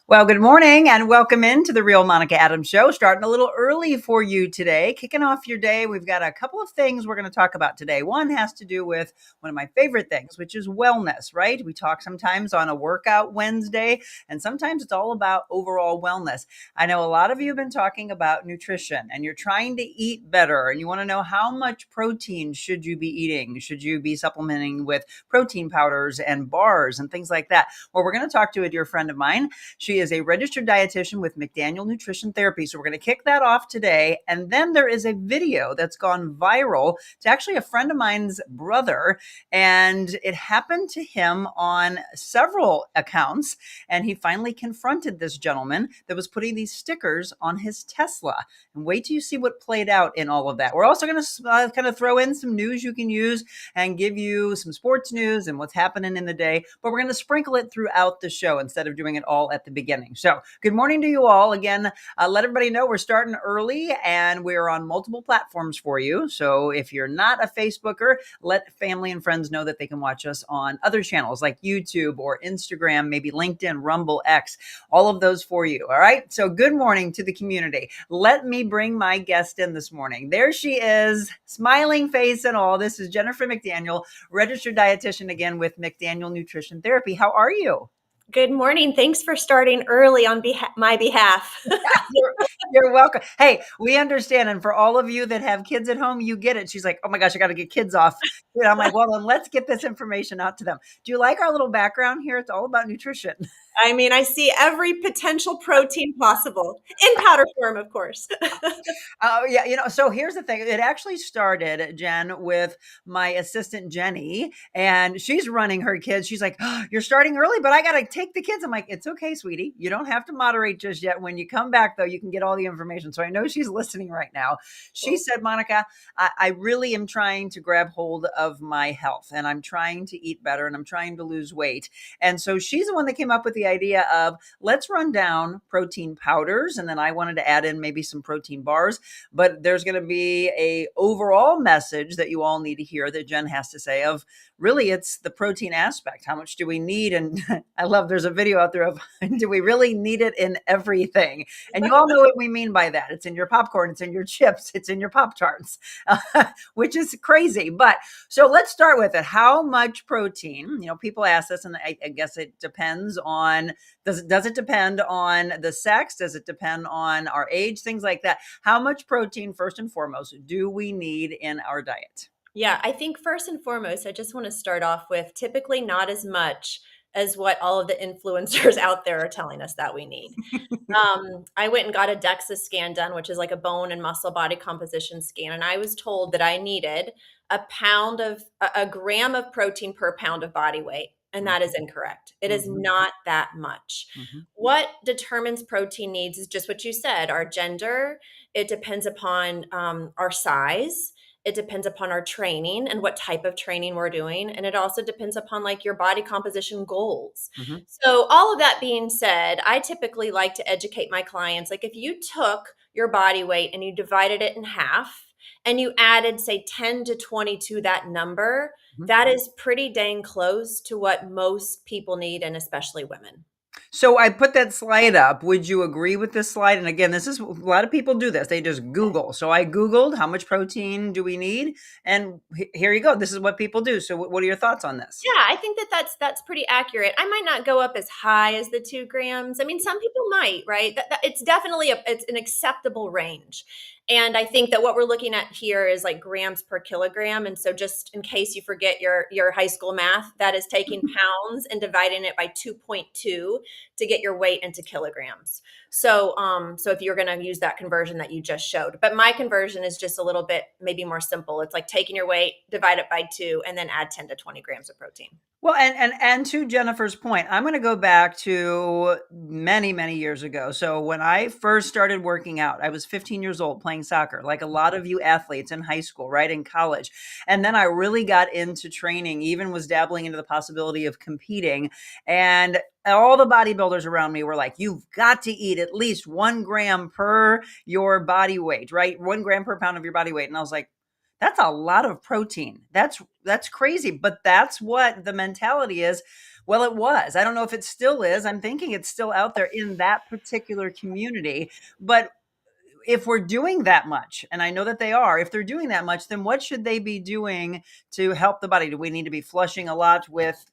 Well, good morning and welcome into the Real Monica Adams Show. Starting a little early for you today, kicking off your day. We've got a couple of things we're going to talk about today. One has to do with one of my favorite things, which is wellness, right? We talk sometimes on a workout Wednesday, and sometimes it's all about overall wellness. I know a lot of you have been talking about nutrition and you're trying to eat better and you want to know how much protein should you be eating? Should you be supplementing with protein powders and bars and things like that? Well, we're going to talk to a dear friend of mine. She is a registered dietitian with McDaniel Nutrition Therapy. So we're going to kick that off today. And then there is a video that's gone viral. It's actually a friend of mine's brother, and it happened to him on several accounts. And he finally confronted this gentleman that was putting these stickers on his Tesla. And wait till you see what played out in all of that. We're also going to kind of throw in some news you can use and give you some sports news and what's happening in the day. But we're going to sprinkle it throughout the show instead of doing it all at the beginning. So good morning to you all. Again, let everybody know we're starting early and we're on multiple platforms for you. So if you're not a Facebooker, let family and friends know that they can watch us on other channels like YouTube or Instagram, maybe LinkedIn, Rumble, X, all of those for you. All right. So good morning to the community. Let me bring my guest in this morning. There she is, smiling face and all. This is Jennifer McDaniel, registered dietitian again with McDaniel Nutrition Therapy. How are you? Good morning. Thanks for starting early on my behalf. You're welcome. Hey, we understand. And for all of you that have kids at home, you get it. She's like, oh my gosh, I got to get kids off. And I'm like, well, then let's get this information out to them. Do you like our little background here? It's all about nutrition. I mean, I see every potential protein possible in powder form, of course. Oh, yeah. So here's the thing. It actually started, Jen, with my assistant, Jenny, and she's running her kids. She's like, oh, you're starting early, but I got to take the kids. I'm like, it's okay, sweetie. You don't have to moderate just yet. When you come back, though, you can get all the information. So I know she's listening right now. She said, Monica, I really am trying to grab hold of my health and I'm trying to eat better and I'm trying to lose weight. And so she's the one that came up with the idea of let's run down protein powders. And then I wanted to add in maybe some protein bars. But there's going to be a overall message that you all need to hear that Jen has to say of really it's the protein aspect. How much do we need? And I love there's a video out there of do we really need it in everything? And you all know what we mean by that. It's in your popcorn, it's in your chips, it's in your Pop-Tarts, which is crazy. But so let's start with it. How much protein? People ask us, and I guess it depends on, does it depend on the sex? Does it depend on our age? Things like that. How much protein, first and foremost, do we need in our diet? Yeah, I think first and foremost, I just want to start off with typically not as much as what all of the influencers out there are telling us that we need. I went and got a DEXA scan done, which is like a bone and muscle body composition scan. And I was told that I needed a gram of protein per pound of body weight. And that is incorrect. It is not that much. What determines protein needs is just what you said, our gender. It depends upon our size. It depends upon our training and what type of training we're doing. And it also depends upon like your body composition goals. So all of that being said, I typically like to educate my clients. Like if you took your body weight and you divided it in half and you added say 10 to 20 to that number, that is pretty dang close to what most people need, and especially women. So I put that slide up. Would you agree with this slide? And again, this is a lot of people do this. They just Google. So I Googled how much protein do we need? And here you go. This is what people do. So what are your thoughts on this? Yeah, I think that's pretty accurate. I might not go up as high as the 2 grams. I mean, some people might, right? It's definitely it's an acceptable range. And I think that what we're looking at here is like grams per kilogram. And so just in case you forget your high school math, that is taking pounds and dividing it by 2.2 to get your weight into kilograms. So if you're going to use that conversion that you just showed, but my conversion is just a little bit maybe more simple. It's like taking your weight, divide it by 2, and then add 10 to 20 grams of protein. Well, and to Jennifer's point, I'm going to go back to many, many years ago. So when I first started working out, I was 15 years old playing soccer, like a lot of you athletes in high school, right, in college. And then I really got into training, even was dabbling into the possibility of competing. And all the bodybuilders around me were like, you've got to eat at least 1 gram per your body weight, right? 1 gram per pound of your body weight. And I was like, that's a lot of protein. That's crazy. But that's what the mentality is. Well, it was. I don't know if it still is. I'm thinking it's still out there in that particular community. But if we're doing that much, and I know that they are, if they're doing that much, then what should they be doing to help the body? Do we need to be flushing a lot with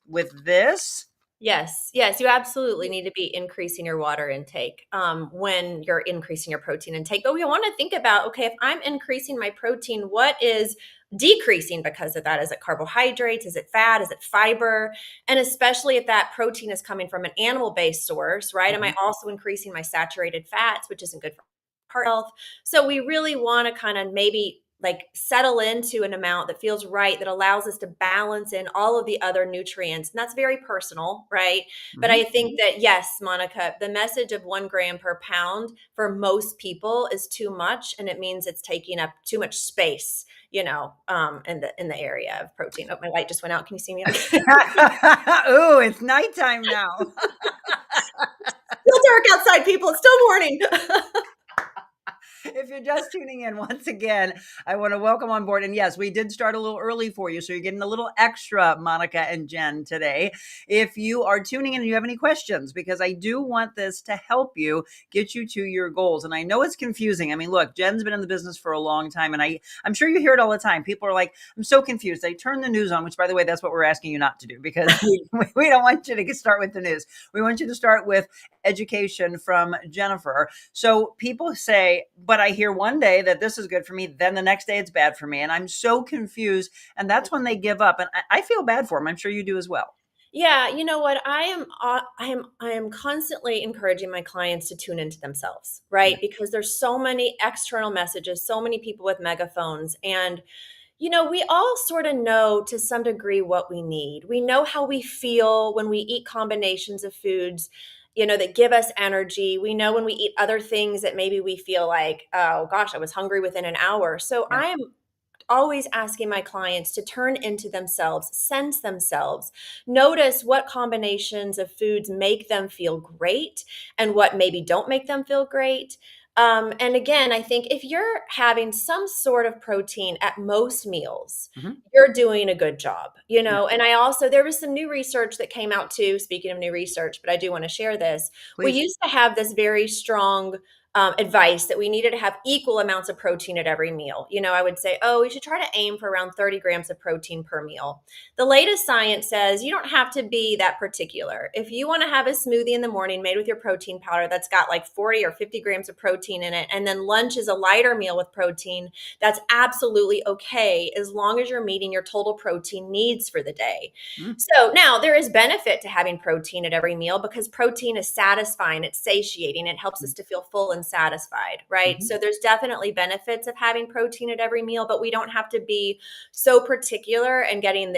this? Yes, yes, you absolutely need to be increasing your water intake when you're increasing your protein intake. But we want to think about, okay, if I'm increasing my protein, what is decreasing because of that? Is it carbohydrates? Is it fat? Is it fiber? And especially if that protein is coming from an animal-based source, right? Am I Mhm. also increasing my saturated fats, which isn't good for heart health? So we really want to kind of maybe like settle into an amount that feels right, that allows us to balance in all of the other nutrients. And that's very personal, right? But Mhm. I think that, yes, Monica, the message of 1 gram per pound for most people is too much. And it means it's taking up too much space, in the area of protein. Oh, my light just went out. Can you see me? Okay. Ooh, it's nighttime now. Still dark outside, people. It's still morning. If you're just tuning in once again, I want to welcome on board. And yes, we did start a little early for you. So you're getting a little extra, Monica and Jen, today. If you are tuning in and you have any questions, because I do want this to help you get you to your goals. And I know it's confusing. I mean, look, Jen's been in the business for a long time. And I'm sure you hear it all the time. People are like, I'm so confused. They turn the news on, which, by the way, that's what we're asking you not to do, because we don't want you to start with the news. We want you to start with education from Jennifer. So people say, but I hear one day that this is good for me, then the next day it's bad for me. And I'm so confused. And that's when they give up. And I feel bad for them. I'm sure you do as well. Yeah, you know what? I am constantly encouraging my clients to tune into themselves, Yeah. right? Because there's so many external messages, so many people with megaphones, and we all sort of know to some degree what we need. We know how we feel when we eat combinations of foods, that give us energy. We know when we eat other things that maybe we feel like, oh gosh, I was hungry within an hour. So Yeah. I'm always asking my clients to turn into themselves, sense themselves, notice what combinations of foods make them feel great and what maybe don't make them feel great. And again, I think if you're having some sort of protein at most meals, Mhm. you're doing a good job, Yeah. And there was some new research that came out too, speaking of new research, but I do want to share this. We Please. used to have this very strong advice that we needed to have equal amounts of protein at every meal. I would say, oh, we should try to aim for around 30 grams of protein per meal. The latest science says you don't have to be that particular. If you want to have a smoothie in the morning made with your protein powder that's got like 40 or 50 grams of protein in it, and then lunch is a lighter meal with protein, that's absolutely okay as long as you're meeting your total protein needs for the day. Mm. So now there is benefit to having protein at every meal because protein is satisfying, it's satiating, it helps us to feel full and satisfied, right? Mhm. So there's definitely benefits of having protein at every meal, but we don't have to be so particular and getting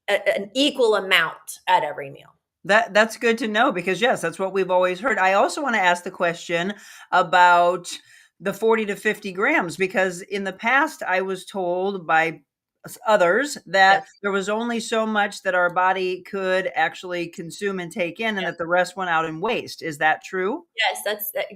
an equal amount at every meal. That's good to know, because yes, that's what we've always heard. I also want to ask the question about the 40 to 50 grams, because in the past I was told by others that Yes. there was only so much that our body could actually consume and take in, and that the rest went out in waste. Is that true?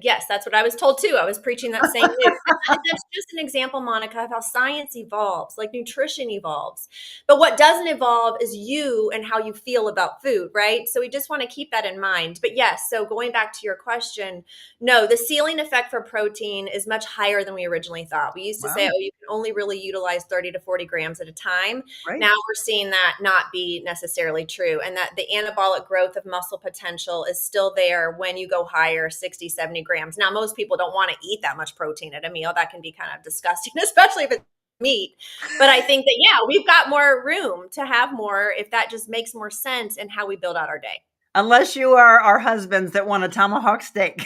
Yes, that's what I was told too. I was preaching that same news. And that's just an example, Monica, of how science evolves, like nutrition evolves. But what doesn't evolve is you and how you feel about food, right? So we just want to keep that in mind. But yes, so going back to your question, no, the ceiling effect for protein is much higher than we originally thought. We used to say, Wow. oh, you can only really utilize 30 to 40 grams at a time. Right. Now we're seeing that not be necessarily true, and that the anabolic growth of muscle potential is still there when you go higher, 60, 70 grams. Now, most people don't want to eat that much protein at a meal. That can be kind of disgusting, especially if it's meat. But I think that, yeah, we've got more room to have more if that just makes more sense in how we build out our day. Unless you are our husbands that want a tomahawk steak.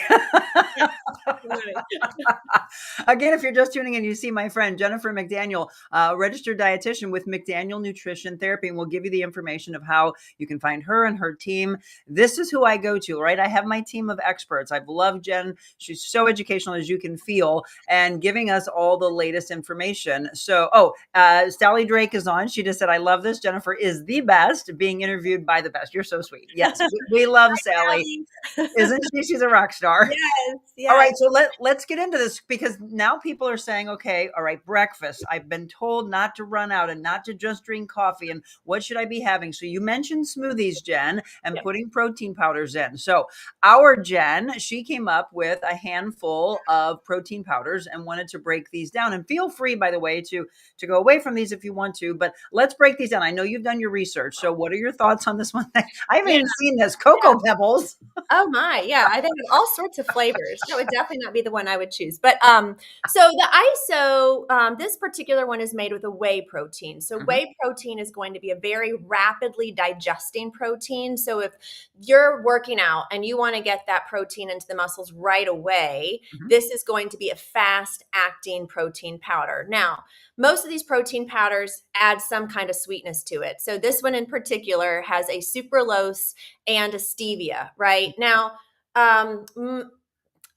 Again, if you're just tuning in, you see my friend Jennifer McDaniel, registered dietitian with McDaniel Nutrition Therapy, and we'll give you the information of how you can find her and her team. This is who I go to, right? I have my team of experts. I've loved Jen. She's so educational, as you can feel, and giving us all the latest information. So, Sally Drake is on. She just said, I love this. Jennifer is the best, being interviewed by the best. You're so sweet. Yes. We love Hi, Sally. Sally. Isn't she? She's a rock star. Yes, All yes. right, so let's get into this because now people are saying, okay, all right, breakfast. I've been told not to run out and not to just drink coffee. And what should I be having? So you mentioned smoothies, Jen, and Yep. putting protein powders in. So our Jen, she came up with a handful of protein powders and wanted to break these down. And feel free, by the way, to go away from these if you want to. But let's break these down. I know you've done your research. So what are your thoughts on this one? I haven't Yeah. even seen this. Cocoa Pebbles. Oh my, yeah, I think of all sorts of flavors. That would definitely not be the one I would choose. But so the ISO, this particular one is made with a whey protein. So Mhm. whey protein is going to be a very rapidly digesting protein. So if you're working out and you want to get that protein into the muscles right away, Mhm. this is going to be a fast acting protein powder. Now, most of these protein powders add some kind of sweetness to it. So this one in particular has a sucralose and a stevia, right? Now, um,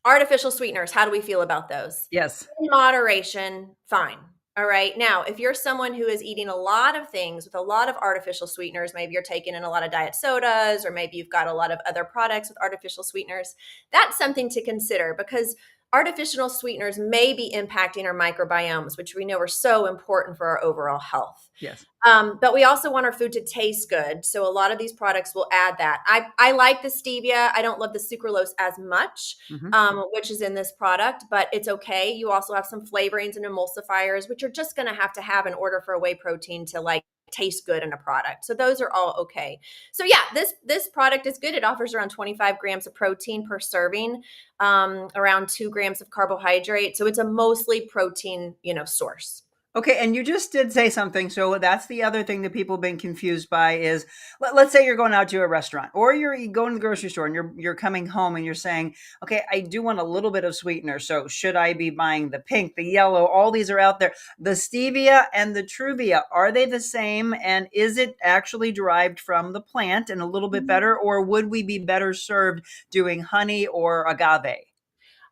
artificial sweeteners, how do we feel about those? Yes. In moderation, fine. All right. Now, if you're someone who is eating a lot of things with a lot of artificial sweeteners, maybe you're taking in a lot of diet sodas, or maybe you've got a lot of other products with artificial sweeteners, that's something to consider because artificial sweeteners may be impacting our microbiomes, which we know are so important for our overall health. Yes. But we also want our food to taste good. So a lot of these products will add that. I like the stevia. I don't love the sucralose as much, Mhm. which is in this product, but it's okay. You also have some flavorings and emulsifiers, which you're just going to have in order for a whey protein to like taste good in a product. So those are all okay. So yeah, this product is good. It offers around 25 grams of protein per serving, around 2 grams of carbohydrate. So it's a mostly protein, source. Okay, and you just did say something. So that's the other thing that people have been confused by is let's say you're going out to a restaurant or you're going to the grocery store and you're coming home and you're saying, okay, I do want a little bit of sweetener. So should I be buying the pink, the yellow? All these are out there. The stevia and the truvia, are they the same? And is it actually derived from the plant and a little bit better, or would we be better served doing honey or agave?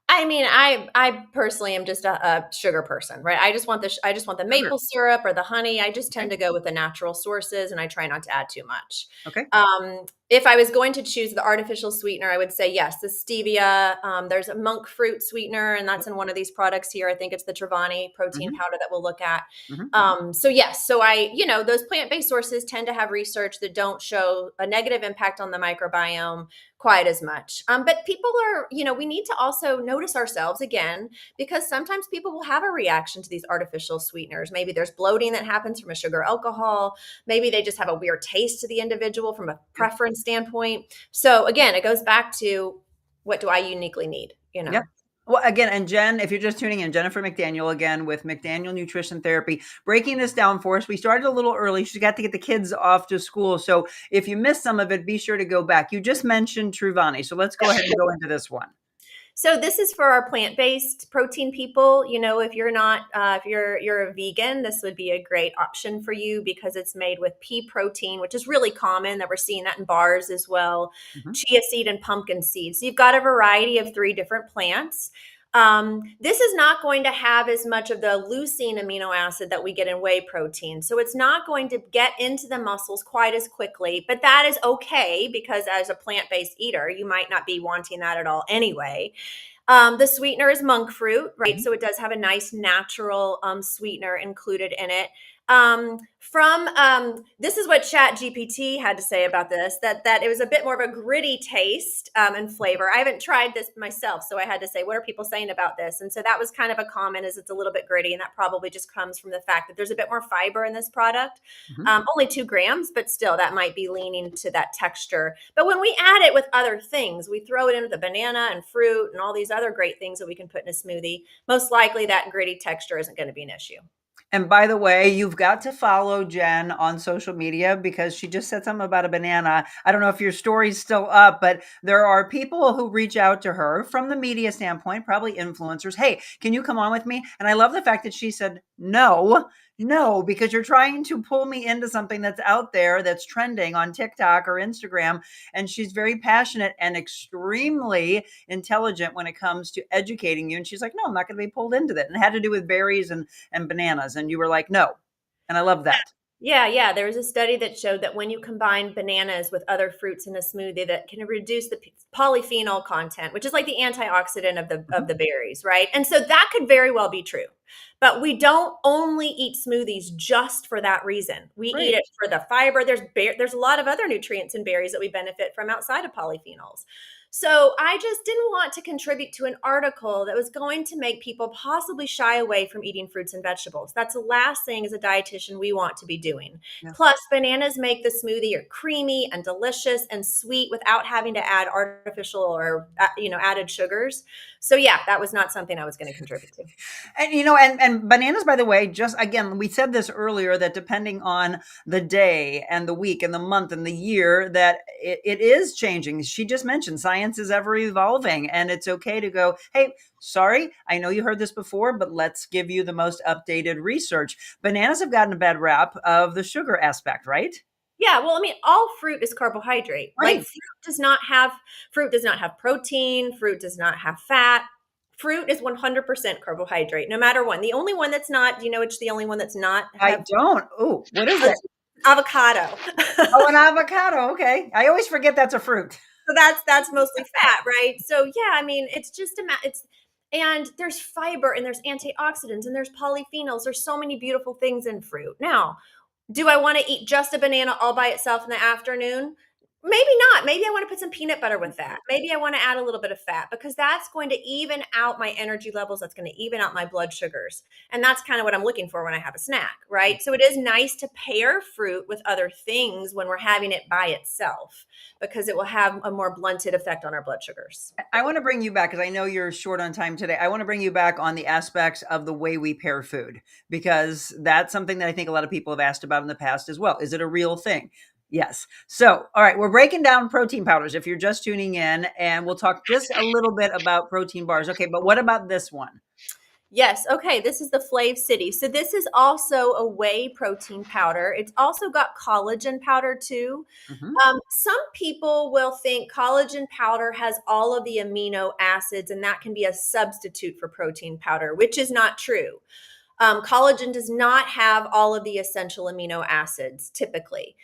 I mean, I personally am just a sugar person, right? I just want the Sugar. maple syrup or the honey. I just tend Okay. to go with the natural sources, and I try not to add too much. Okay. If I was going to choose the artificial sweetener, I would say yes, the stevia. There's a monk fruit sweetener, and that's in one of these products here. I think it's the Travani protein Hmm. powder that we'll look at. Hmm. So yes, so those plant-based sources tend to have research that don't show a negative impact on the microbiome quite as much. But people are, we need to also notice ourselves again, because sometimes people will have a reaction to these artificial sweeteners. Maybe there's bloating that happens from a sugar alcohol. Maybe they just have a weird taste to the individual from a preference standpoint. So again, it goes back to what do I uniquely need, Yeah. Well, again, and Jen, if you're just tuning in, Jennifer McDaniel again with McDaniel Nutrition Therapy, breaking this down for us. We started a little early. She got to get the kids off to school. So if you missed some of it, be sure to go back. You just mentioned Truvani. So let's go ahead and go into this one. So this is for our plant-based protein people. If you're not, if you're a vegan, this would be a great option for you because it's made with pea protein, which is really common that we're seeing that in bars as well. Mhm. Chia seed and pumpkin seed. So you've got a variety of 3 different plants. This is not going to have as much of the leucine amino acid that we get in whey protein. So it's not going to get into the muscles quite as quickly, but that is okay because as a plant-based eater, you might not be wanting that at all anyway. The sweetener is monk fruit, right? Mhm. So it does have a nice natural sweetener included in it. This is what Chat GPT had to say about this, that it was a bit more of a gritty taste and flavor. I haven't tried this myself, so I had to say, what are people saying about this? And so that was kind of a comment, is it's a little bit gritty, and that probably just comes from the fact that there's a bit more fiber in this product. Mhm. Only 2 grams, but still that might be leaning to that texture. But when we add it with other things, we throw it in with a banana and fruit and all these other great things that we can put in a smoothie, most likely that gritty texture isn't going to be an issue. And by the way, you've got to follow Jen on social media because she just said something about a banana. I don't know if your story's still up, but there are people who reach out to her from the media standpoint, probably influencers. Hey, can you come on with me? And I love the fact that she said, no, no, because you're trying to pull me into something that's out there that's trending on TikTok or Instagram. And she's very passionate and extremely intelligent when it comes to educating you. And she's like, no, I'm not going to be pulled into that. And it had to do with berries and bananas. And you were like, no. And I love that. Yeah. There was a study that showed that when you combine bananas with other fruits in a smoothie, that can reduce the polyphenol content, which is like the antioxidant of Mhm. the berries, right? And so that could very well be true. But we don't only eat smoothies just for that reason. We eat Right. it for the fiber. There's a lot of other nutrients in berries that we benefit from outside of polyphenols. So I just didn't want to contribute to an article that was going to make people possibly shy away from eating fruits and vegetables. That's the last thing as a dietitian we want to be doing. Yeah. Plus, bananas make the smoothie creamy and delicious and sweet without having to add artificial or added sugars. So yeah, that was not something I was going to contribute to. And and bananas, by the way, just again, we said this earlier that depending on the day and the week and the month and the year, that it is changing. She just mentioned science is ever evolving, and it's okay to go, hey, sorry, I know you heard this before, but let's give you the most updated research. Bananas have gotten a bad rap of the sugar aspect, right? Yeah, well, I mean, all fruit is carbohydrate. Like Right. fruit does not have protein, fruit does not have fat. Fruit is 100% carbohydrate, no matter one. The only one that's not, do you know which the only one that's not I have don't. Oh, what is it? avocado. Oh, an avocado. Okay. I always forget that's a fruit. So that's mostly fat, right? So yeah, I mean, it's just it's and there's fiber and there's antioxidants and there's polyphenols. There's so many beautiful things in fruit. Now, do I want to eat just a banana all by itself in the afternoon? Maybe not. Maybe I want to put some peanut butter with that. Maybe I want to add a little bit of fat because that's going to even out my energy levels. That's going to even out my blood sugars. And that's kind of what I'm looking for when I have a snack, right? So it is nice to pair fruit with other things when we're having it by itself because it will have a more blunted effect on our blood sugars. I want to bring you back because I know you're short on time today. I want to bring you back on the aspects of the way we pair food because that's something that I think a lot of people have asked about in the past as well. Is it a real thing? Yes. So, all right, we're breaking down protein powders if you're just tuning in, and we'll talk just a little bit about protein bars. Okay, but what about this one? Yes. Okay. This is the Flav City. So this is also a whey protein powder. It's also got collagen powder too. Hmm. Some people will think collagen powder has all of the amino acids, and that can be a substitute for protein powder, which is not true. Collagen does not have all of the essential amino acids typically.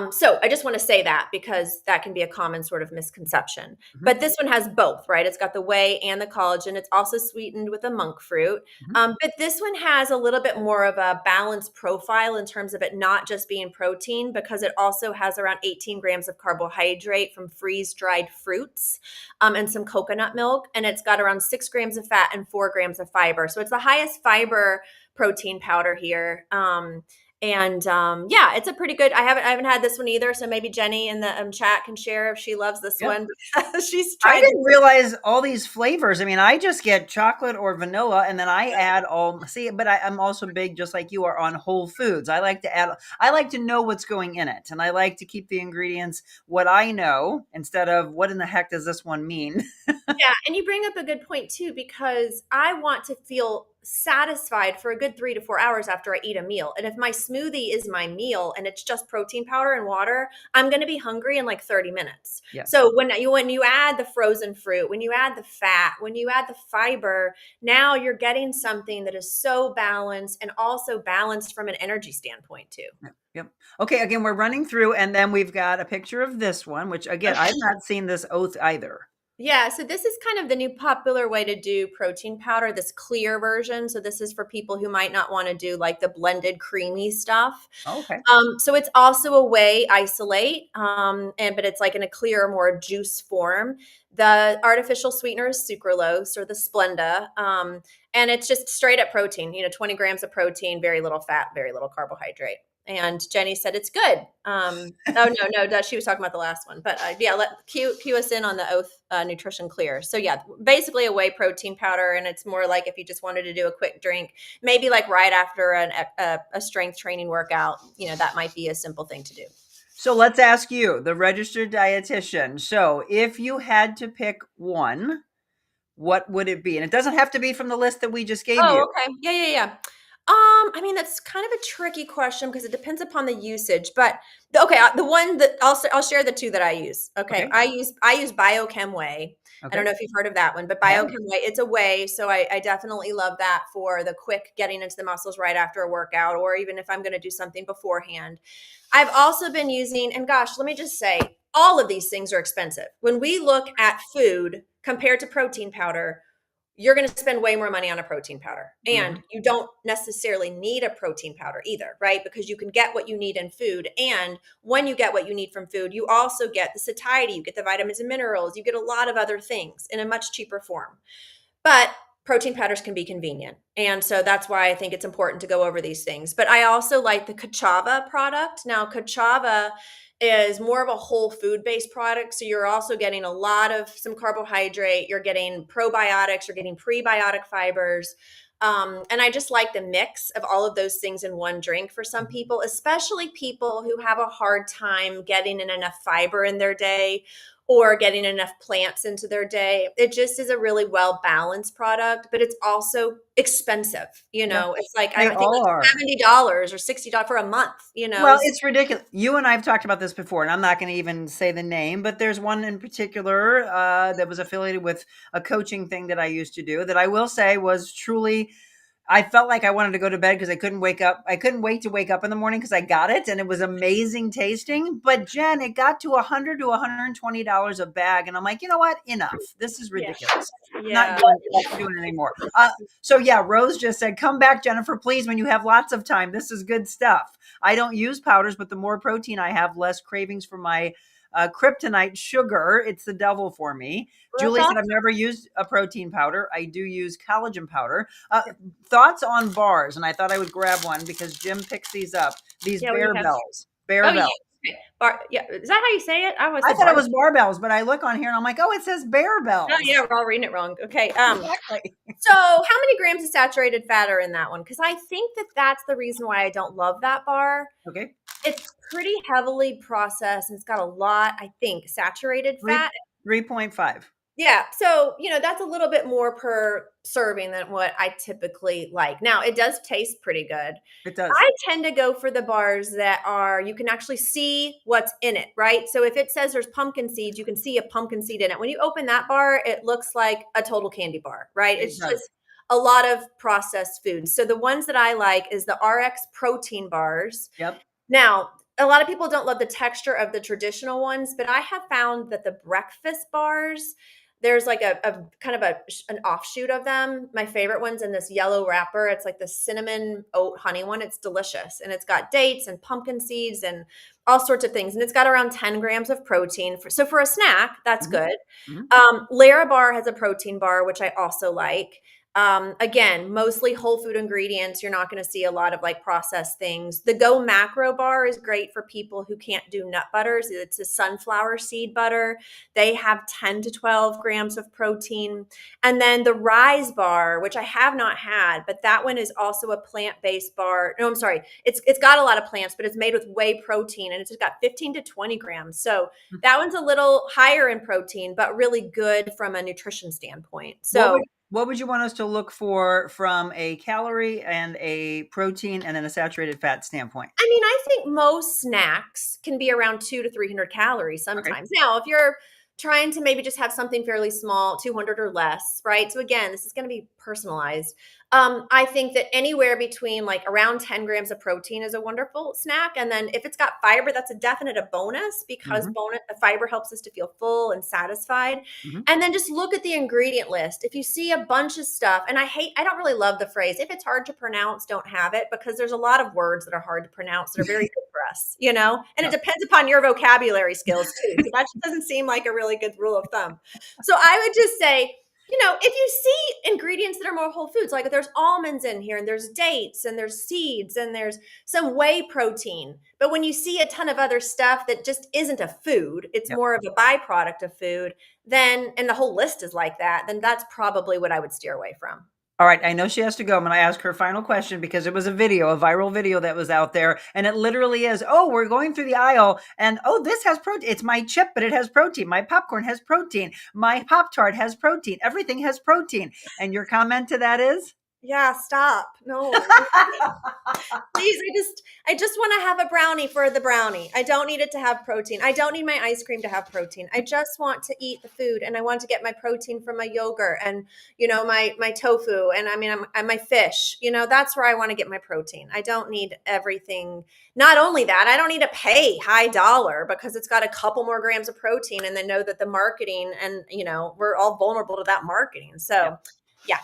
So I just want to say that because that can be a common sort of misconception. Hmm. But this one has both, right? It's got the whey and the collagen. It's also sweetened with a monk fruit. Hmm. But this one has a little bit more of a balanced profile in terms of it not just being protein, because it also has around 18 grams of carbohydrate from freeze dried fruits and some coconut milk. And it's got around 6 grams of fat and 4 grams of fiber. So it's the highest fiber protein powder here. Yeah, it's a pretty good. I haven't had this one either, so maybe Jenny in the chat can share if she loves this Yep. one. She's I tried didn't to. realize all these flavors. I mean, I just get chocolate or vanilla, and then I add all. See, but I'm also big, just like you are, on whole foods. I like to add. I like to know what's going in it, and I like to keep the ingredients what I know instead of what in the heck does this one mean. Yeah, and you bring up a good point too, because I want to feel satisfied for a good 3 to 4 hours after I eat a meal. And if my smoothie is my meal and it's just protein powder and water, I'm going to be hungry in like 30 minutes. Yes. So when you add the frozen fruit, when you add the fat, when you add the fiber, now you're getting something that is so balanced and also balanced from an energy standpoint too. Yep. Yep. Okay. Again, we're running through, and then we've got a picture of this one, which again I've not seen this oath either. Yeah, so this is kind of the new popular way to do protein powder, this clear version. So this is for people who might not want to do like the blended creamy stuff. Okay. So it's also a whey isolate, but it's like in a clear, more juice form. The artificial sweetener is sucralose or the Splenda, and it's just straight up protein. 20 grams of protein, very little fat, very little carbohydrate. And Jenny said it's good. Oh no, she was talking about the last one. But yeah, cue us in on the Oath Nutrition Clear. So yeah, basically a whey protein powder, and it's more like if you just wanted to do a quick drink, maybe like right after a strength training workout. That might be a simple thing to do. So let's ask you, the registered dietitian. So if you had to pick one, what would it be? And it doesn't have to be from the list that we just gave Oh, you. okay. Yeah. I mean, that's kind of a tricky question because it depends upon the usage. But okay, the one that I'll share the two that I use. Okay, Okay. I use Biochem Whey. I don't Okay. know if you've heard of that one, but I have. Biochem Whey, it's a whey, so I definitely love that for the quick getting into the muscles right after a workout, or even if I'm going to do something beforehand. I've also been using, and gosh, let me just say, all of these things are expensive. When we look at food compared to protein powder, you're going to spend way more money on a protein powder. And Mhm. you don't necessarily need a protein powder either, right? Because you can get what you need in food. And when you get what you need from food, you also get the satiety, you get the vitamins and minerals, you get a lot of other things in a much cheaper form. But protein powders can be convenient. And so that's why I think it's important to go over these things. But I also like the Kachava product. Now, Kachava is more of a whole food based product. So you're also getting a lot of some carbohydrate, you're getting probiotics, you're getting prebiotic fibers. And I just like the mix of all of those things in one drink for some people, especially people who have a hard time getting in enough fiber in their day or getting enough plants into their day. It just is a really well balanced product, but it's also expensive. Yeah, It's like they I think all like are. $70 or $60 for a month. Well, it's ridiculous. You and I have talked about this before, and I'm not going to even say the name, but there's one in particular that was affiliated with a coaching thing that I used to do that I will say was truly, I felt like I wanted to go to bed because I couldn't wake up. I couldn't wait to wake up in the morning because I got it and it was amazing tasting. But Jen, it got to $100 to $120 a bag. And I'm like, you know what? Enough. This is Yeah. ridiculous. Not Yeah. doing it anymore. So yeah, Rose just said, come back, Jennifer, please, when you have lots of time. This is good stuff. I don't use powders, but the more protein I have, less cravings for my kryptonite sugar. It's the devil for me. Well, that's Julie said, I've awesome. never used a protein powder. I do use collagen powder. Thoughts on bars? And I thought I would grab one because Jim picks these up. These Yeah, what do you bear have? bells. Oh, Bear yeah. bells. Okay. Yeah. Is that how you say it? I always I say thought it bar. was barbells, but I look on here and I'm like, oh, it says bear Oh, bells. yeah, we're all reading it wrong. Okay. Exactly. So how many grams of saturated fat are in that one? Because I think that that's the reason why I don't love that bar. Okay. It's pretty heavily processed and it's got a lot, I think, saturated Three fat. 3.5. Yeah. So, that's a little bit more per serving than what I typically like. Now, it does taste pretty good. It does. I tend to go for the bars that are, you can actually see what's in it, right? So if it says there's pumpkin seeds, you can see a pumpkin seed in it. When you open that bar, it looks like a total candy bar, right? It It's does. just a lot of processed food. So the ones that I like is the RX protein bars. Yep. Now, a lot of people don't love the texture of the traditional ones, but I have found that the breakfast bars, there's like a kind of an offshoot of them. My favorite one's in this yellow wrapper. It's like the cinnamon oat honey one. It's delicious. And it's got dates and pumpkin seeds and all sorts of things. And it's got around 10 grams of protein. So for a snack, that's Mhm. good. Mhm. Lara Bar has a protein bar, which I also like. Again, mostly whole food ingredients. You're not going to see a lot of like processed things. The Go Macro bar is great for people who can't do nut butters. It's a sunflower seed butter. They have 10 to 12 grams of protein. And then the Rise bar, which I have not had, but that one is also a plant-based bar. No, I'm sorry. It's got a lot of plants, but it's made with whey protein and it's just got 15 to 20 grams. So that one's a little higher in protein, but really good from a nutrition standpoint. What would So what would you want us to look for from a calorie and a protein and then a saturated fat standpoint? I mean, I think most snacks can be around 2 to 300 calories Okay. sometimes. Now, if you're trying to maybe just have something fairly small, 200 or less, right? So again, this is going to be personalized. I think that anywhere between like around 10 grams of protein is a wonderful snack. And then if it's got fiber, that's a definite a bonus because Mhm. the fiber helps us to feel full and satisfied. Mhm. And then just look at the ingredient list. If you see a bunch of stuff, and I don't really love the phrase, if it's hard to pronounce, don't have it, because there's a lot of words that are hard to pronounce that are very good for us. And it Yeah. depends upon your vocabulary skills too. So that just doesn't seem like a really good rule of thumb. So I would just say, if you see ingredients that are more whole foods, like there's almonds in here and there's dates and there's seeds and there's some whey protein. But when you see a ton of other stuff that just isn't a food, it's Yep. more of a byproduct of food, then, and the whole list is like that, then that's probably what I would steer away from. All right, I know she has to go. I'm going to ask her final question because it was a viral video that was out there, and it literally is, oh, we're going through the aisle, and oh, this has protein. It's my chip, but it has protein. My popcorn has protein. My Pop Tart has protein. Everything has protein. And your comment to that is? Yeah, stop. No. Please, I just want to have a brownie for the brownie. I don't need it to have protein. I don't need my ice cream to have protein. I just want to eat the food, and I want to get my protein from my yogurt and my tofu, and and my fish. That's where I want to get my protein. I don't need everything. Not only that, I don't need to pay high dollar because it's got a couple more grams of protein, and then know that the marketing and we're all vulnerable to that marketing. So, yeah.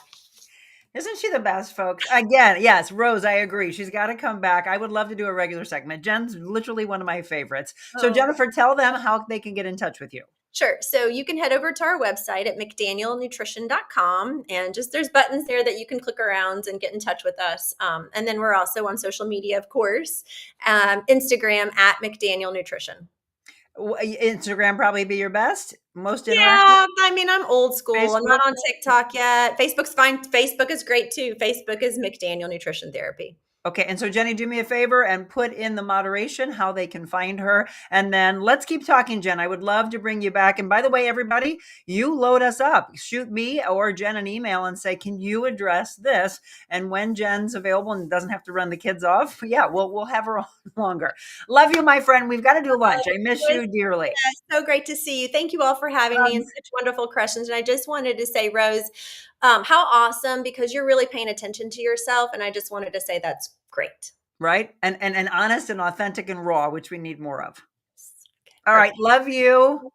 Isn't she the best, folks? Again, yes, Rose, I agree. She's got to come back. I would love to do a regular segment. Jen's literally one of my favorites. So, Oh. Jennifer, tell them how they can get in touch with you. Sure. So you can head over to our website at McDanielNutrition.com, and there's buttons there that you can click around and get in touch with us. And then we're also on social media, of course, Instagram at McDaniel Nutrition. Instagram probably be your best, most interactive. Yeah, I'm old school. Facebook. I'm not on TikTok yet. Facebook's fine. Facebook is great too. Facebook is McDaniel Nutrition Therapy. Okay. And so, Jenny, do me a favor and put in the moderation how they can find her. And then let's keep talking, Jen. I would love to bring you back. And by the way, everybody, you load us up. Shoot me or Jen an email and say, can you address this? And when Jen's available and doesn't have to run the kids off, yeah, we'll have her on longer. Love you, my friend. We've got to do lunch. I miss you dearly. Yeah, so great to see you. Thank you all for having me and such wonderful questions. And I just wanted to say, Rose, how awesome, because you're really paying attention to yourself. And I just wanted to say that's great. Right? And honest and authentic and raw, which we need more of. All right. Love you.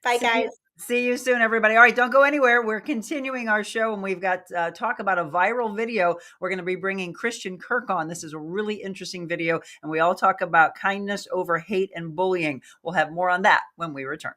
Bye, guys. See you soon, everybody. All right. Don't go anywhere. We're continuing our show, and we've got talk about a viral video. We're going to be bringing Christain Kirk on. This is a really interesting video, and we all talk about kindness over hate and bullying. We'll have more on that when we return.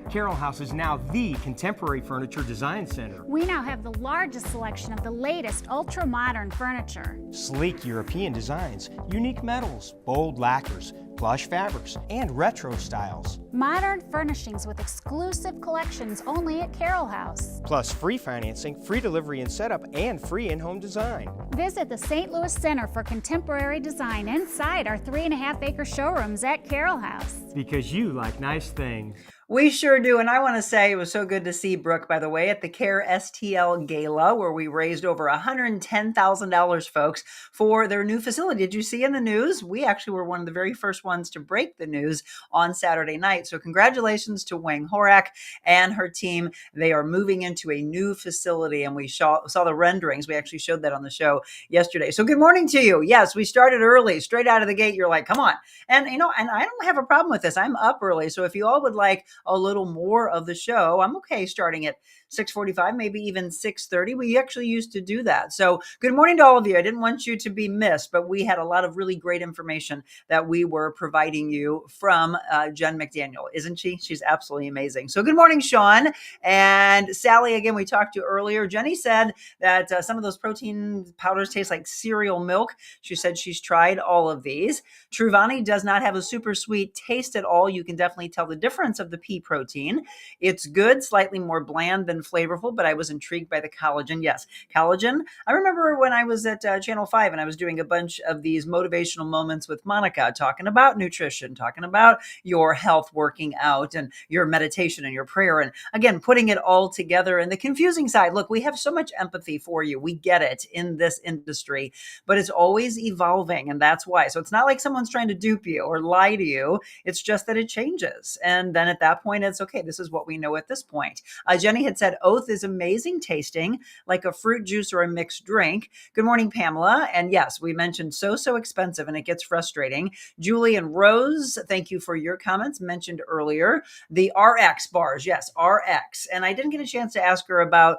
Carroll House is now the contemporary furniture design center. We now have the largest selection of the latest ultra-modern furniture. Sleek European designs, unique metals, bold lacquers, plush fabrics, and retro styles. Modern furnishings with exclusive collections only at Carroll House. Plus free financing, free delivery and setup, and free in-home design. Visit the St. Louis Center for Contemporary Design inside our 3.5-acre showrooms at Carroll House. Because you like nice things. We sure do. And I want to say it was so good to see Brooke, by the way, at the CARE STL Gala, where we raised over $110,000, folks, for their new facility. Did you see in the news? We actually were one of the very first ones to break the news on Saturday night. So congratulations to Wang Horak and her team. They are moving into a new facility, and we saw the renderings. We actually showed that on the show yesterday. So good morning to you. Yes, we started early, straight out of the gate. You're like, come on. And, and I don't have a problem with this. I'm up early. So if you all would like a little more of the show, I'm okay starting at 6:45, maybe even 6:30. We actually used to do that. So good morning to all of you. I didn't want you to be missed, but we had a lot of really great information that we were providing you from Jen McDaniel. Isn't she? She's absolutely amazing. So good morning, Sean. And Sally, again, we talked to earlier. Jenny said that some of those protein powders taste like cereal milk. She said she's tried all of these. Truvani does not have a super sweet taste at all. You can definitely tell the difference of the pea protein. It's good, slightly more bland than flavorful, but I was intrigued by the collagen. Yes, collagen. I remember when I was at Channel 5 and I was doing a bunch of these motivational moments with Monica, talking about nutrition, talking about your health, working out, and your meditation and your prayer. And again, putting it all together. And the confusing side, look, we have so much empathy for you. We get it in this industry, but it's always evolving. And that's why. So it's not like someone's trying to dupe you or lie to you. It's just that it changes. And then at that point, it's okay. This is what we know at this point. Jenny had said Oath is amazing tasting, like a fruit juice or a mixed drink. Good morning, Pamela. And yes, we mentioned so expensive and it gets frustrating. Julie and Rose, thank you for your comments mentioned earlier. The RX bars. Yes, RX. And I didn't get a chance to ask her about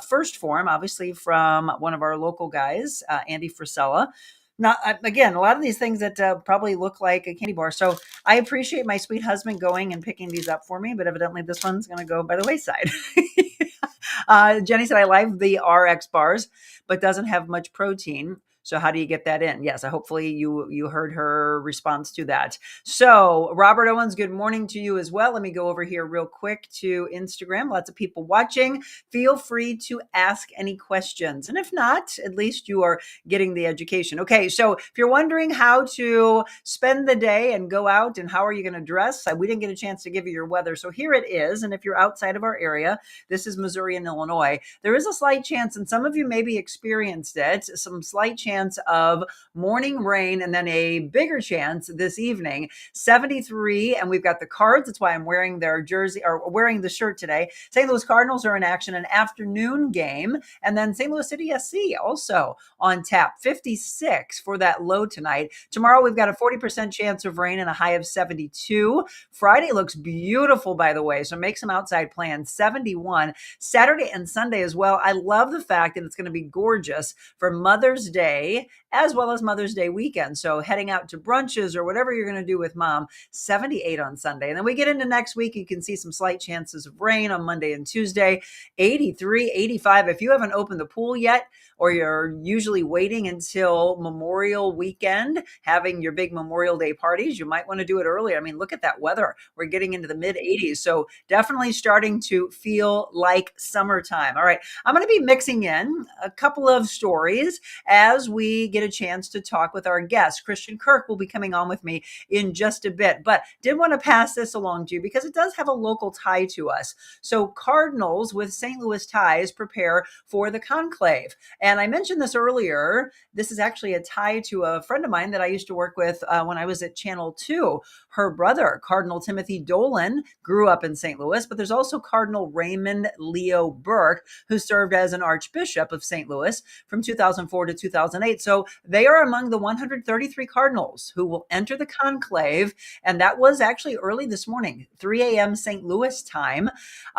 First Form, obviously from one of our local guys, Andy Frisella. Not again, a lot of these things that probably look like a candy bar. So I appreciate my sweet husband going and picking these up for me, but evidently this one's going to go by the wayside. Jenny said, I like the RX bars, but doesn't have much protein. So how do you get that in? Yes, hopefully you heard her response to that. So Robert Owens, good morning to you as well. Let me go over here real quick to Instagram. Lots of people watching. Feel free to ask any questions. And if not, at least you are getting the education. Okay, so if you're wondering how to spend the day and go out and how are you going to dress, we didn't get a chance to give you your weather. So here it is. And if you're outside of our area, this is Missouri and Illinois. There is a slight chance, and some of you maybe experienced it, some slight chance of morning rain and then a bigger chance this evening. 73, and we've got the Cards. That's why I'm wearing their jersey or wearing the shirt today. St. Louis Cardinals are in action, an afternoon game. And then St. Louis City SC also on tap, 56 for that low tonight. Tomorrow, we've got a 40% chance of rain and a high of 72. Friday looks beautiful, by the way, so make some outside plans, 71. Saturday and Sunday as well. I love the fact that it's going to be gorgeous for Mother's Day as well as Mother's Day weekend. So heading out to brunches or whatever you're going to do with mom, 78 on Sunday. And then we get into next week, you can see some slight chances of rain on Monday and Tuesday, 83, 85. If you haven't opened the pool yet, or you're usually waiting until Memorial weekend, having your big Memorial Day parties, you might want to do it earlier. I mean, look at that weather. We're getting into the mid 80s. So definitely starting to feel like summertime. All right. I'm going to be mixing in a couple of stories as we get a chance to talk with our guest. Christain Kirk will be coming on with me in just a bit, but did want to pass this along to you because it does have a local tie to us. So Cardinals with St. Louis ties prepare for the conclave. And I mentioned this earlier. This is actually a tie to a friend of mine that I used to work with when I was at Channel 2. Her brother, Cardinal Timothy Dolan, grew up in St. Louis, but there's also Cardinal Raymond Leo Burke, who served as an Archbishop of St. Louis from 2004 to 2008. So they are among the 133 Cardinals who will enter the conclave. And that was actually early this morning, 3 a.m. St. Louis time.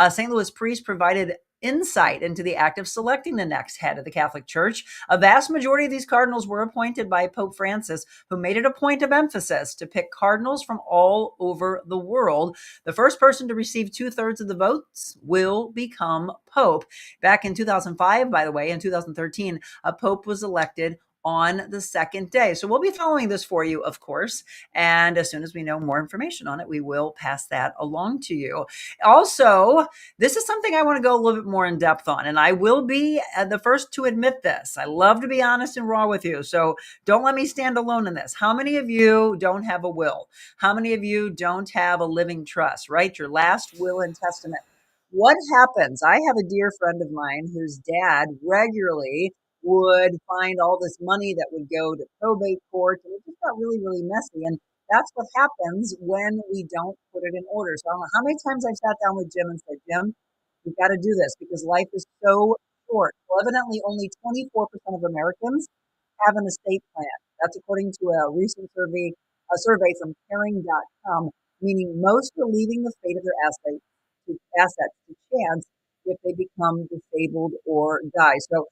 St. Louis priest provided insight into the act of selecting the next head of the Catholic Church. A vast majority of these cardinals were appointed by Pope Francis, who made it a point of emphasis to pick cardinals from all over the world. The first person to receive 2/3 of the votes will become Pope. Back in 2005, by the way, in 2013, a Pope was elected on the second day. So we'll be following this for you, of course. And as soon as we know more information on it, we will pass that along to you. Also, this is something I want to go a little bit more in depth on. And I will be the first to admit this. I love to be honest and raw with you. So don't let me stand alone in this. How many of you don't have a will? How many of you don't have a living trust, right? Your last will and testament. What happens? I have a dear friend of mine whose dad regularly would find all this money that would go to probate court, and it just got really, really messy. And that's what happens when we don't put it in order. So I don't know how many times I've sat down with Jim and said, Jim, we've got to do this because life is so short. Well, evidently, only 24% of Americans have an estate plan. That's according to a recent survey from caring.com, meaning most are leaving the fate of their assets to chance if they become disabled or die. So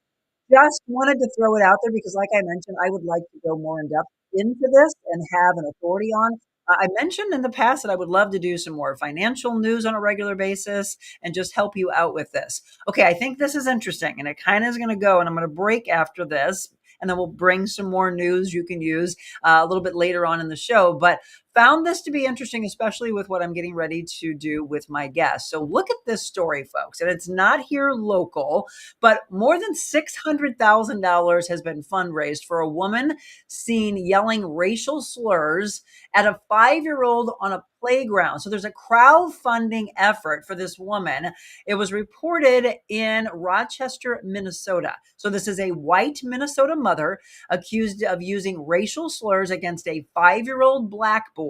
just wanted to throw it out there because, like I mentioned, I would like to go more in depth into this and have an authority on. I mentioned in the past that I would love to do some more financial news on a regular basis and just help you out with this. Okay, I think this is interesting, and it kind of is going to go, and I'm going to break after this, and then we'll bring some more news you can use a little bit later on in the show. But found this to be interesting, especially with what I'm getting ready to do with my guests. So look at this story, folks. And it's not here local, but more than $600,000 has been fundraised for a woman seen yelling racial slurs at a 5-year-old on a playground. So there's a crowdfunding effort for this woman. It was reported in Rochester, Minnesota. So this is a white Minnesota mother accused of using racial slurs against a 5-year-old black boy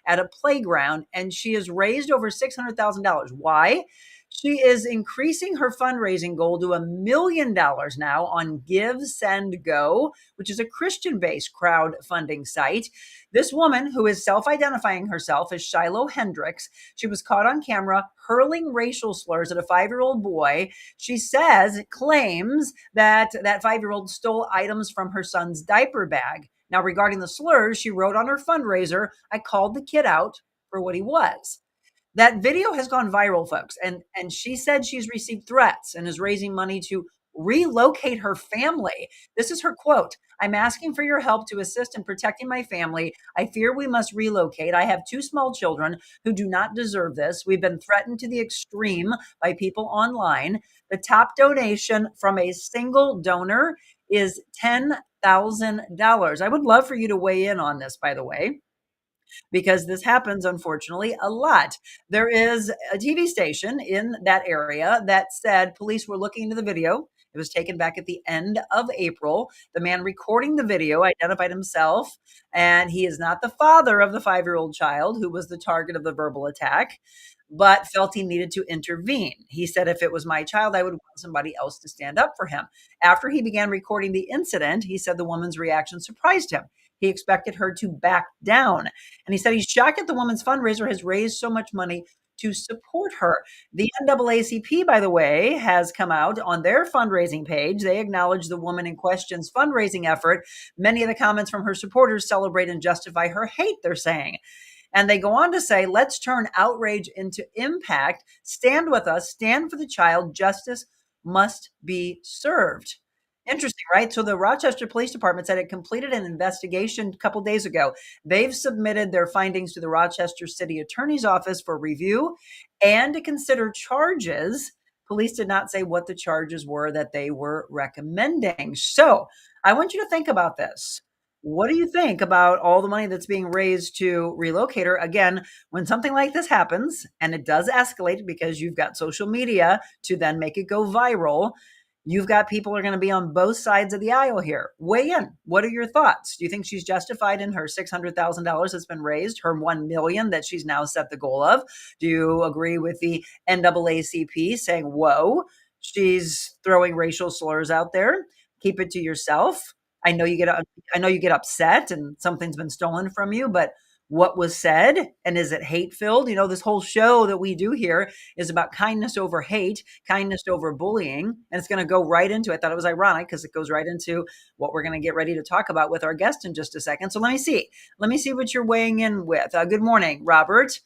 at a playground, and she has raised over $600,000. Why? She is increasing her fundraising goal to $1 million now on Give, Send, Go, which is a Christian-based crowdfunding site. This woman, who is self-identifying herself as Shiloh Hendricks, she was caught on camera hurling racial slurs at a 5-year-old boy. She claims that 5-year-old stole items from her son's diaper bag. Now, regarding the slurs, she wrote on her fundraiser, "I called the kid out for what he was." That video has gone viral, folks. And she said she's received threats and is raising money to relocate her family. This is her quote. I'm asking for your help to assist in protecting my family. I fear we must relocate. I have 2 small children who do not deserve this. We've been threatened to the extreme by people online. The top donation from a single donor is $10,000. I would love for you to weigh in on this, by the way, because this happens, unfortunately, a lot. There is a TV station in that area that said police were looking into the video. It was taken back at the end of April. The man recording the video identified himself, and he is not the father of the 5-year-old child who was the target of the verbal attack, but felt he needed to intervene. He said, if it was my child, I would want somebody else to stand up for him. After he began recording the incident, he said the woman's reaction surprised him. He expected her to back down. And he said he's shocked that the woman's fundraiser has raised so much money to support her. The NAACP, by the way, has come out on their fundraising page. They acknowledge the woman in question's fundraising effort. Many of the comments from her supporters celebrate and justify her hate, they're saying. And they go on to say, let's turn outrage into impact. Stand with us. Stand for the child. Justice must be served. Interesting, right? So the Rochester Police Department said it completed an investigation a couple days ago. They've submitted their findings to the Rochester City Attorney's Office for review and to consider charges. Police did not say what the charges were that they were recommending. So I want you to think about this. What do you think about all the money that's being raised to relocate her? Again, when something like this happens, and it does escalate because you've got social media to then make it go viral, you've got people who are going to be on both sides of the aisle here. Weigh in. What are your thoughts? Do you think she's justified in her $600,000 that's been raised, her $1 million that she's now set the goal of? Do you agree with the NAACP saying, whoa, she's throwing racial slurs out there? Keep it to yourself. I know you get upset and something's been stolen from you, but what was said, and is it hate-filled? You know, this whole show that we do here is about kindness over hate, kindness over bullying, and it's going to go right into, I thought it was ironic because it goes right into what we're going to get ready to talk about with our guest in just a second. So let me see what you're weighing in with. Good morning, Robert.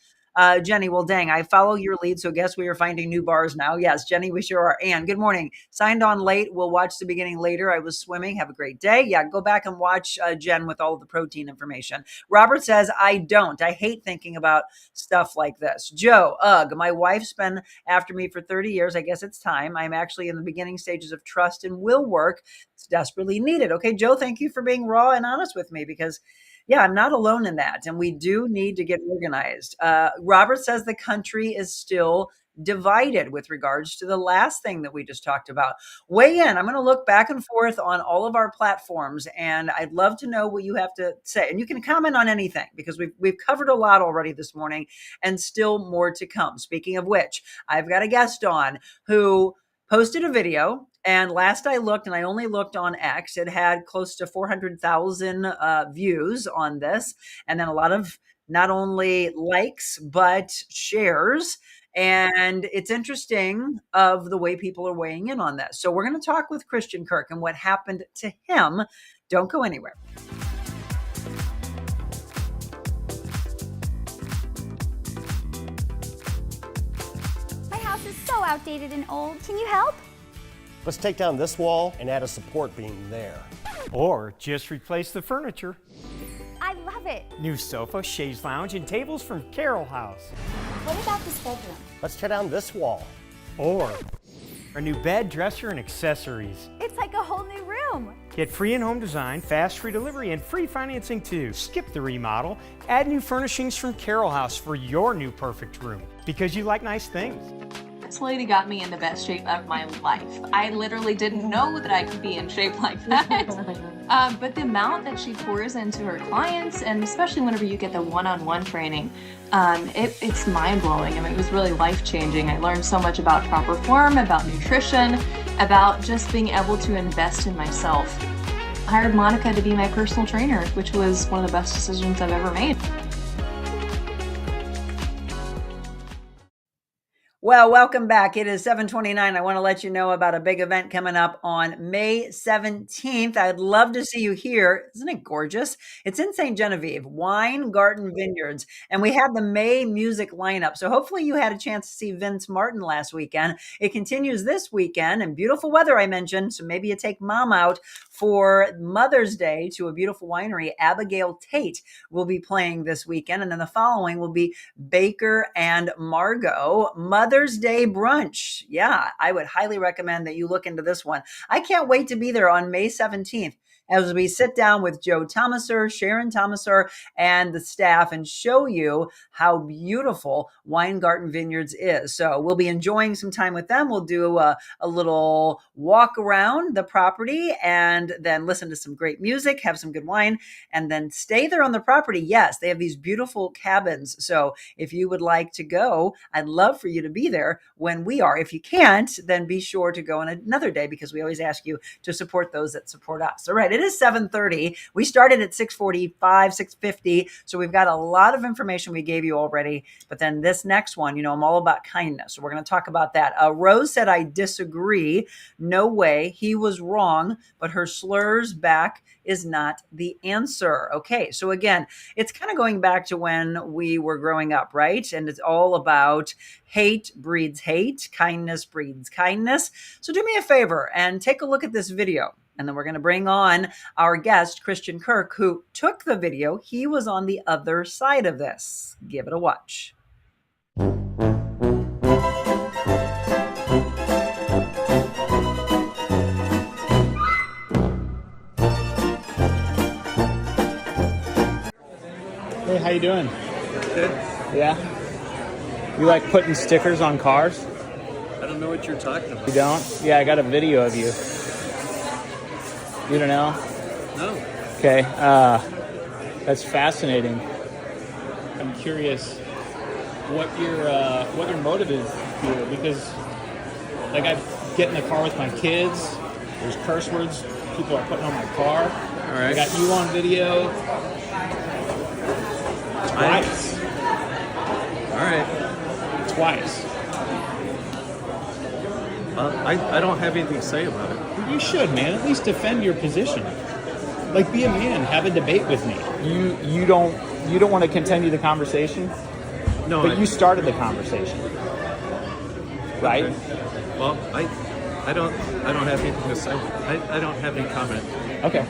Jenny, well, dang, I follow your lead, so guess we are finding new bars now. Yes, Jenny, we sure are. Ann, good morning. Signed on late. We'll watch the beginning later. I was swimming. Have a great day. Yeah, go back and watch Jen with all of the protein information. Robert says, I don't. I hate thinking about stuff like this. Joe, my wife's been after me for 30 years. I guess it's time. I'm actually in the beginning stages of trust and will work. It's desperately needed. Okay, Joe, thank you for being raw and honest with me because yeah, I'm not alone in that. And we do need to get organized. Robert says the country is still divided with regards to the last thing that we just talked about. Weigh in. I'm going to look back and forth on all of our platforms, and I'd love to know what you have to say. And you can comment on anything because we've covered a lot already this morning and still more to come. Speaking of which, I've got a guest on who posted a video. And last I looked, and I only looked on X, it had close to 400,000 views on this. And then a lot of not only likes, but shares. And it's interesting of the way people are weighing in on this. So we're going to talk with Christain Kirk and what happened to him. Don't go anywhere. My house is so outdated and old. Can you help? Let's take down this wall and add a support beam there. Or just replace the furniture. I love it. New sofa, chaise lounge, and tables from Carroll House. What about this bedroom? Let's tear down this wall. Or a new bed, dresser, and accessories. It's like a whole new room. Get free in-home design, fast free delivery, and free financing too. Skip the remodel. Add new furnishings from Carroll House for your new perfect room. Because you like nice things. This lady got me in the best shape of my life. I literally didn't know that I could be in shape like that. But the amount that she pours into her clients, and especially whenever you get the one-on-one training, it's mind-blowing. I mean, it was really life-changing. I learned so much about proper form, about nutrition, about just being able to invest in myself. I hired Monica to be my personal trainer, which was one of the best decisions I've ever made. Well, welcome back. It is 7:29. I want to let you know about a big event coming up on May 17th. I'd love to see you here. Isn't it gorgeous? It's in St. Genevieve, Wine Garden Vineyards, and we have the May music lineup. So hopefully you had a chance to see Vince Martin last weekend. It continues this weekend, and beautiful weather I mentioned, so maybe you take mom out for Mother's Day to a beautiful winery. Abigail Tate will be playing this weekend, and then the following will be Baker and Margot Mother's Day brunch. Yeah, I would highly recommend that you look into this one. I can't wait to be there on May 17th as we sit down with Joe Thomaser, Sharon Thomaser, and the staff and show you how beautiful Weingarten Vineyards is. So we'll be enjoying some time with them. We'll do a little walk around the property and then listen to some great music, have some good wine, and then stay there on the property. Yes, they have these beautiful cabins. So if you would like to go, I'd love for you to be there when we are. If you can't, then be sure to go on another day because we always ask you to support those that support us. All right, it is 7:30. We started at 6:45, 6:50. So we've got a lot of information we gave you already. But then this next one, I'm all about kindness. So we're going to talk about that. Rose said, I disagree. No way. He was wrong, but her slurs back is not the answer. Okay, so again, it's kind of going back to when we were growing up, right? And it's all about hate breeds hate, kindness breeds kindness. So do me a favor and take a look at this video. And then we're going to bring on our guest, Christain Kirk, who took the video. He was on the other side of this. Give it a watch. Hey, how you doing? Good. Yeah? You like putting stickers on cars? I don't know what you're talking about. You don't? Yeah, I got a video of you. You don't know? No. Okay. That's fascinating. I'm curious what your motive is here, because like I get in the car with my kids. There's curse words people are putting on my car. All right. I got you on video. Twice. All right. Twice. I don't have anything to say about it. You should, man. At least defend your position. Like, be a man. Have a debate with me. You don't want to continue the conversation? No. But you started the conversation, right? Okay. Well, I don't have anything to say. I don't have any comment. Okay.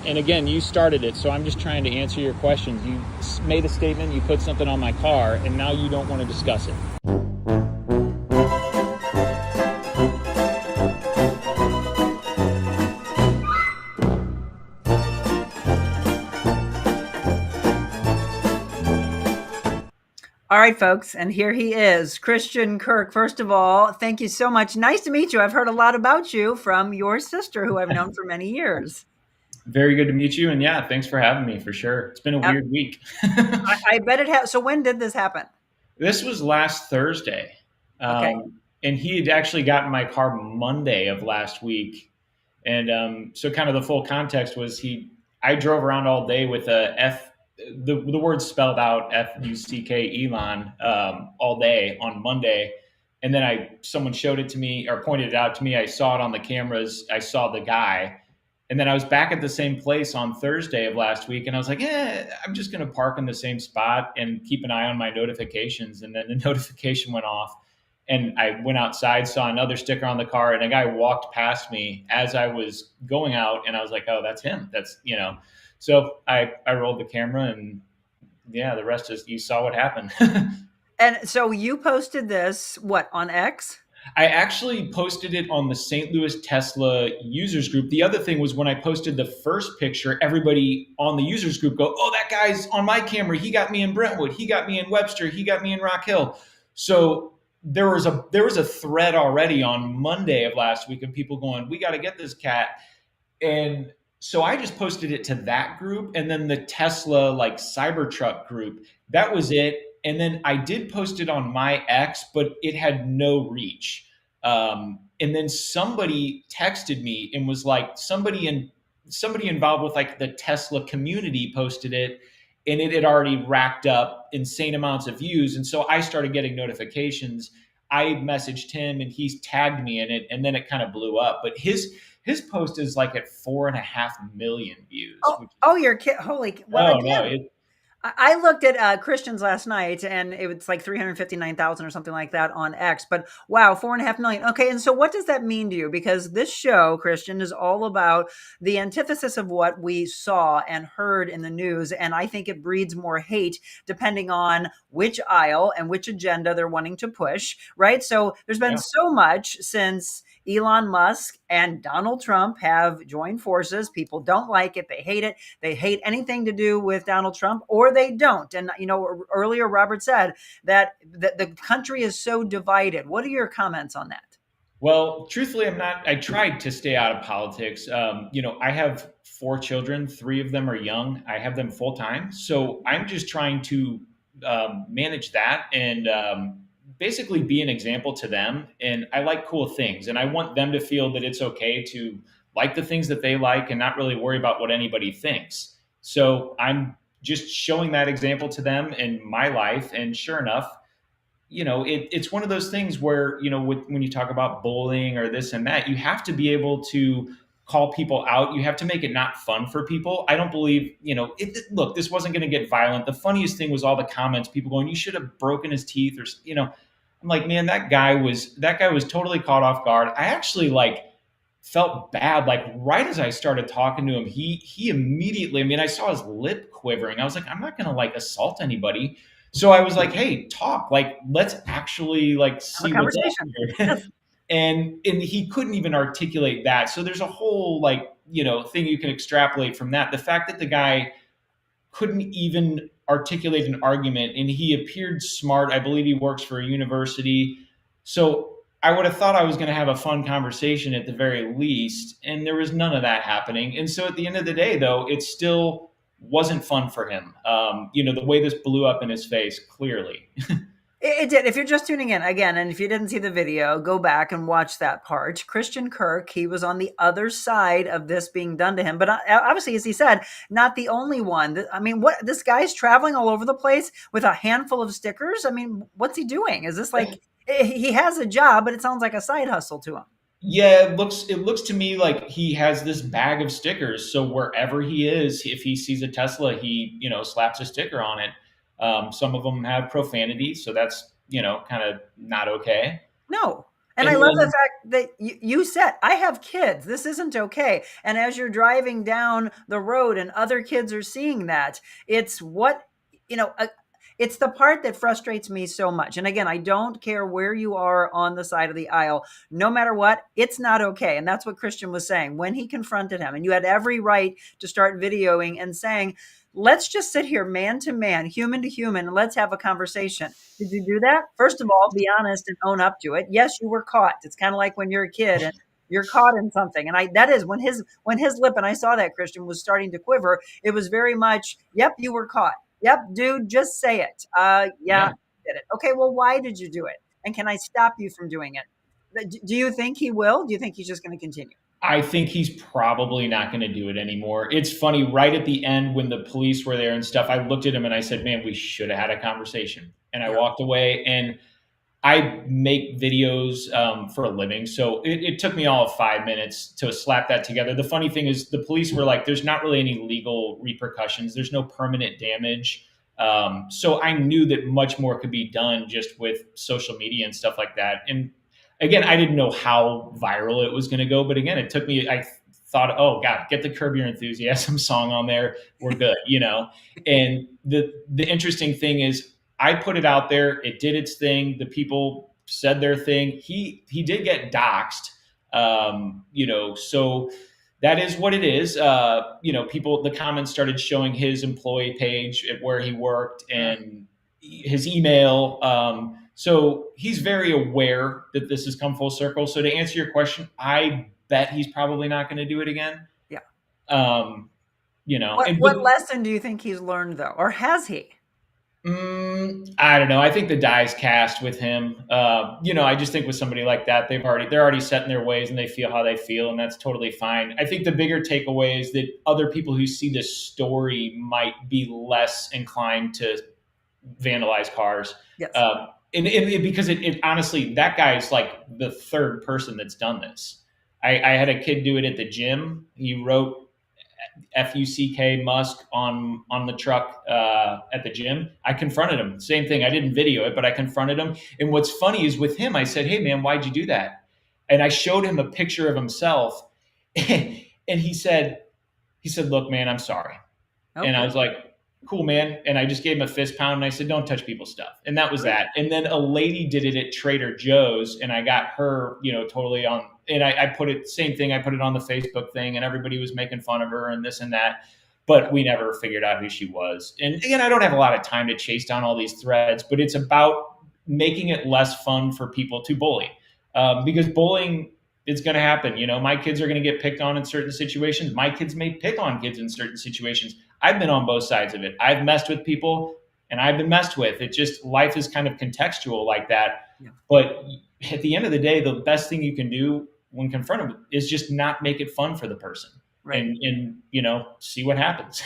And again, you started it, so I'm just trying to answer your questions. You made a statement, you put something on my car, and now you don't want to discuss it. All right, folks, and here he is, Christain Kirk. First of all, thank you so much. Nice to meet you. I've heard a lot about you from your sister, who I've known for many years. Very good to meet you. And yeah, thanks for having me, for sure. It's been a weird week. I bet it has. So when did this happen? This was last Thursday. Okay. And he had actually gotten my car Monday of last week. And so kind of the full context was I drove around all day with the word spelled out F-U-C-K Elon all day on Monday. And then someone showed it to me or pointed it out to me. I saw it on the cameras. I saw the guy. And then I was back at the same place on Thursday of last week. And I was like, I'm just going to park in the same spot and keep an eye on my notifications. And then the notification went off. And I went outside, saw another sticker on the car. And a guy walked past me as I was going out. And I was like, oh, that's him. So I rolled the camera. And yeah, the rest is, you saw what happened. And so you posted this, on X? I actually posted it on the St. Louis Tesla users group. The other thing was when I posted the first picture, everybody on the users group go, oh, that guy's on my camera. He got me in Brentwood. He got me in Webster. He got me in Rock Hill. So there was a thread already on Monday of last week of people going, we got to get this cat. And so I just posted it to that group. And then the Tesla Cybertruck group, that was it. And then I did post it on my X, but it had no reach. And then somebody texted me and was like, somebody involved with the Tesla community posted it. and it had already racked up insane amounts of views. And so I started getting notifications. I messaged him and he's tagged me in it, and then it kind of blew up. But his post is like at 4.5 million views. You're kidding. Holy. Well, no. I looked at Christian's last night, and it was like 359,000 or something like that on X. But wow, 4.5 million. Okay, and so what does that mean to you? Because this show, Christian, is all about the antithesis of what we saw and heard in the news, and I think it breeds more hate depending on which aisle and which agenda they're wanting to push, right? So there's been so much since Elon Musk and Donald Trump have joined forces. People don't like it. They hate it. They hate anything to do with Donald Trump, or they don't. And, earlier Robert said that the country is so divided. What are your comments on that? Well, truthfully, I tried to stay out of politics. I have 4 children. 3 of them are young. I have them full time. So I'm just trying to manage that and basically be an example to them. And I like cool things, and I want them to feel that it's okay to like the things that they like and not really worry about what anybody thinks. So I'm just showing that example to them in my life. And sure enough, it's one of those things where, when you talk about bullying or this and that, you have to be able to call people out. You have to make it not fun for people. I don't believe, look, this wasn't going to get violent. The funniest thing was all the comments, people going, you should have broken his teeth, or, I'm like, man, that guy was totally caught off guard. I actually felt bad. Right as I started talking to him, he immediately, I saw his lip quivering. I was like, I'm not going to assault anybody. So I was like, hey, talk, let's actually see what's up here. And he couldn't even articulate that. So there's a whole thing you can extrapolate from that. The fact that the guy couldn't even articulate an argument, and he appeared smart. I believe he works for a university. So I would have thought I was going to have a fun conversation at the very least, and there was none of that happening. And so at the end of the day, though, it still wasn't fun for him. The way this blew up in his face, clearly. It did. If you're just tuning in again, and if you didn't see the video, go back and watch that part. Christain Kirk, he was on the other side of this being done to him. But obviously, as he said, not the only one. This guy's traveling all over the place with a handful of stickers. What's he doing? Is this he has a job, but it sounds like a side hustle to him? Yeah, it looks to me like he has this bag of stickers. So wherever he is, if he sees a Tesla, he, slaps a sticker on it. Some of them have profanity, so that's, kind of not okay. No. And I love the fact that you said, I have kids. This isn't okay. And as you're driving down the road and other kids are seeing that, it's it's the part that frustrates me so much. And again, I don't care where you are on the side of the aisle. No matter what, it's not okay. And that's what Christian was saying when he confronted him. And you had every right to start videoing and saying, let's just sit here man to man, human to human, and let's have a conversation. Did you do that? First of all, be honest and own up to it. Yes, you were caught. It's kind of like when you're a kid and you're caught in something. And that is when his lip, and I saw that, Christian, was starting to quiver. It was very much, yep, you were caught. Yep, dude, just say it. Yeah, did it. Okay, well, why did you do it? And can I stop you from doing it? Do you think he will? Do you think he's just going to continue? I think he's probably not going to do it anymore. It's funny, right at the end when the police were there and stuff, I looked at him and I said, man, we should have had a conversation. And I walked away. And I make videos for a living. So it took me all of 5 minutes to slap that together. The funny thing is the police were like, there's not really any legal repercussions. There's no permanent damage. So I knew that much more could be done just with social media and stuff like that. And again, I didn't know how viral it was going to go. But again, it took me, I thought, oh God, get the Curb Your Enthusiasm song on there. We're good, And the interesting thing is, I put it out there. It did its thing. The people said their thing. He did get doxxed, so that is what it is. The comments started showing his employee page at where he worked and his email. So he's very aware that this has come full circle. So to answer your question, I bet he's probably not going to do it again. Yeah. What lesson do you think he's learned though? Or has he? I don't know. I think the die's cast with him. I just think with somebody like that, they're already set in their ways and they feel how they feel, and that's totally fine. I think the bigger takeaway is that other people who see this story might be less inclined to vandalize cars. Yes. And because it honestly, that guy's like the third person that's done this. I had a kid do it at the gym. He wrote FUCK Musk on the truck at the gym. I confronted him. Same thing. I didn't video it, but I confronted him. And what's funny is with him, I said, "Hey man, why'd you do that?" And I showed him a picture of himself, and he said, "Look, man, I'm sorry." Okay. And I was like, "Cool, man." And I just gave him a fist pound and I said, "Don't touch people's stuff." And that was that. And then a lady did it at Trader Joe's, and I got her, totally on. And I put it, same thing. I put it on the Facebook thing, and everybody was making fun of her and this and that. But we never figured out who she was. And again, I don't have a lot of time to chase down all these threads, but it's about making it less fun for people to bully, because bullying, it's going to happen. My kids are going to get picked on in certain situations. My kids may pick on kids in certain situations. I've been on both sides of it. I've messed with people and I've been messed with. It just, life is kind of contextual like that. Yeah. But at the end of the day, the best thing you can do when confronted is just not make it fun for the person. Right. And see what happens.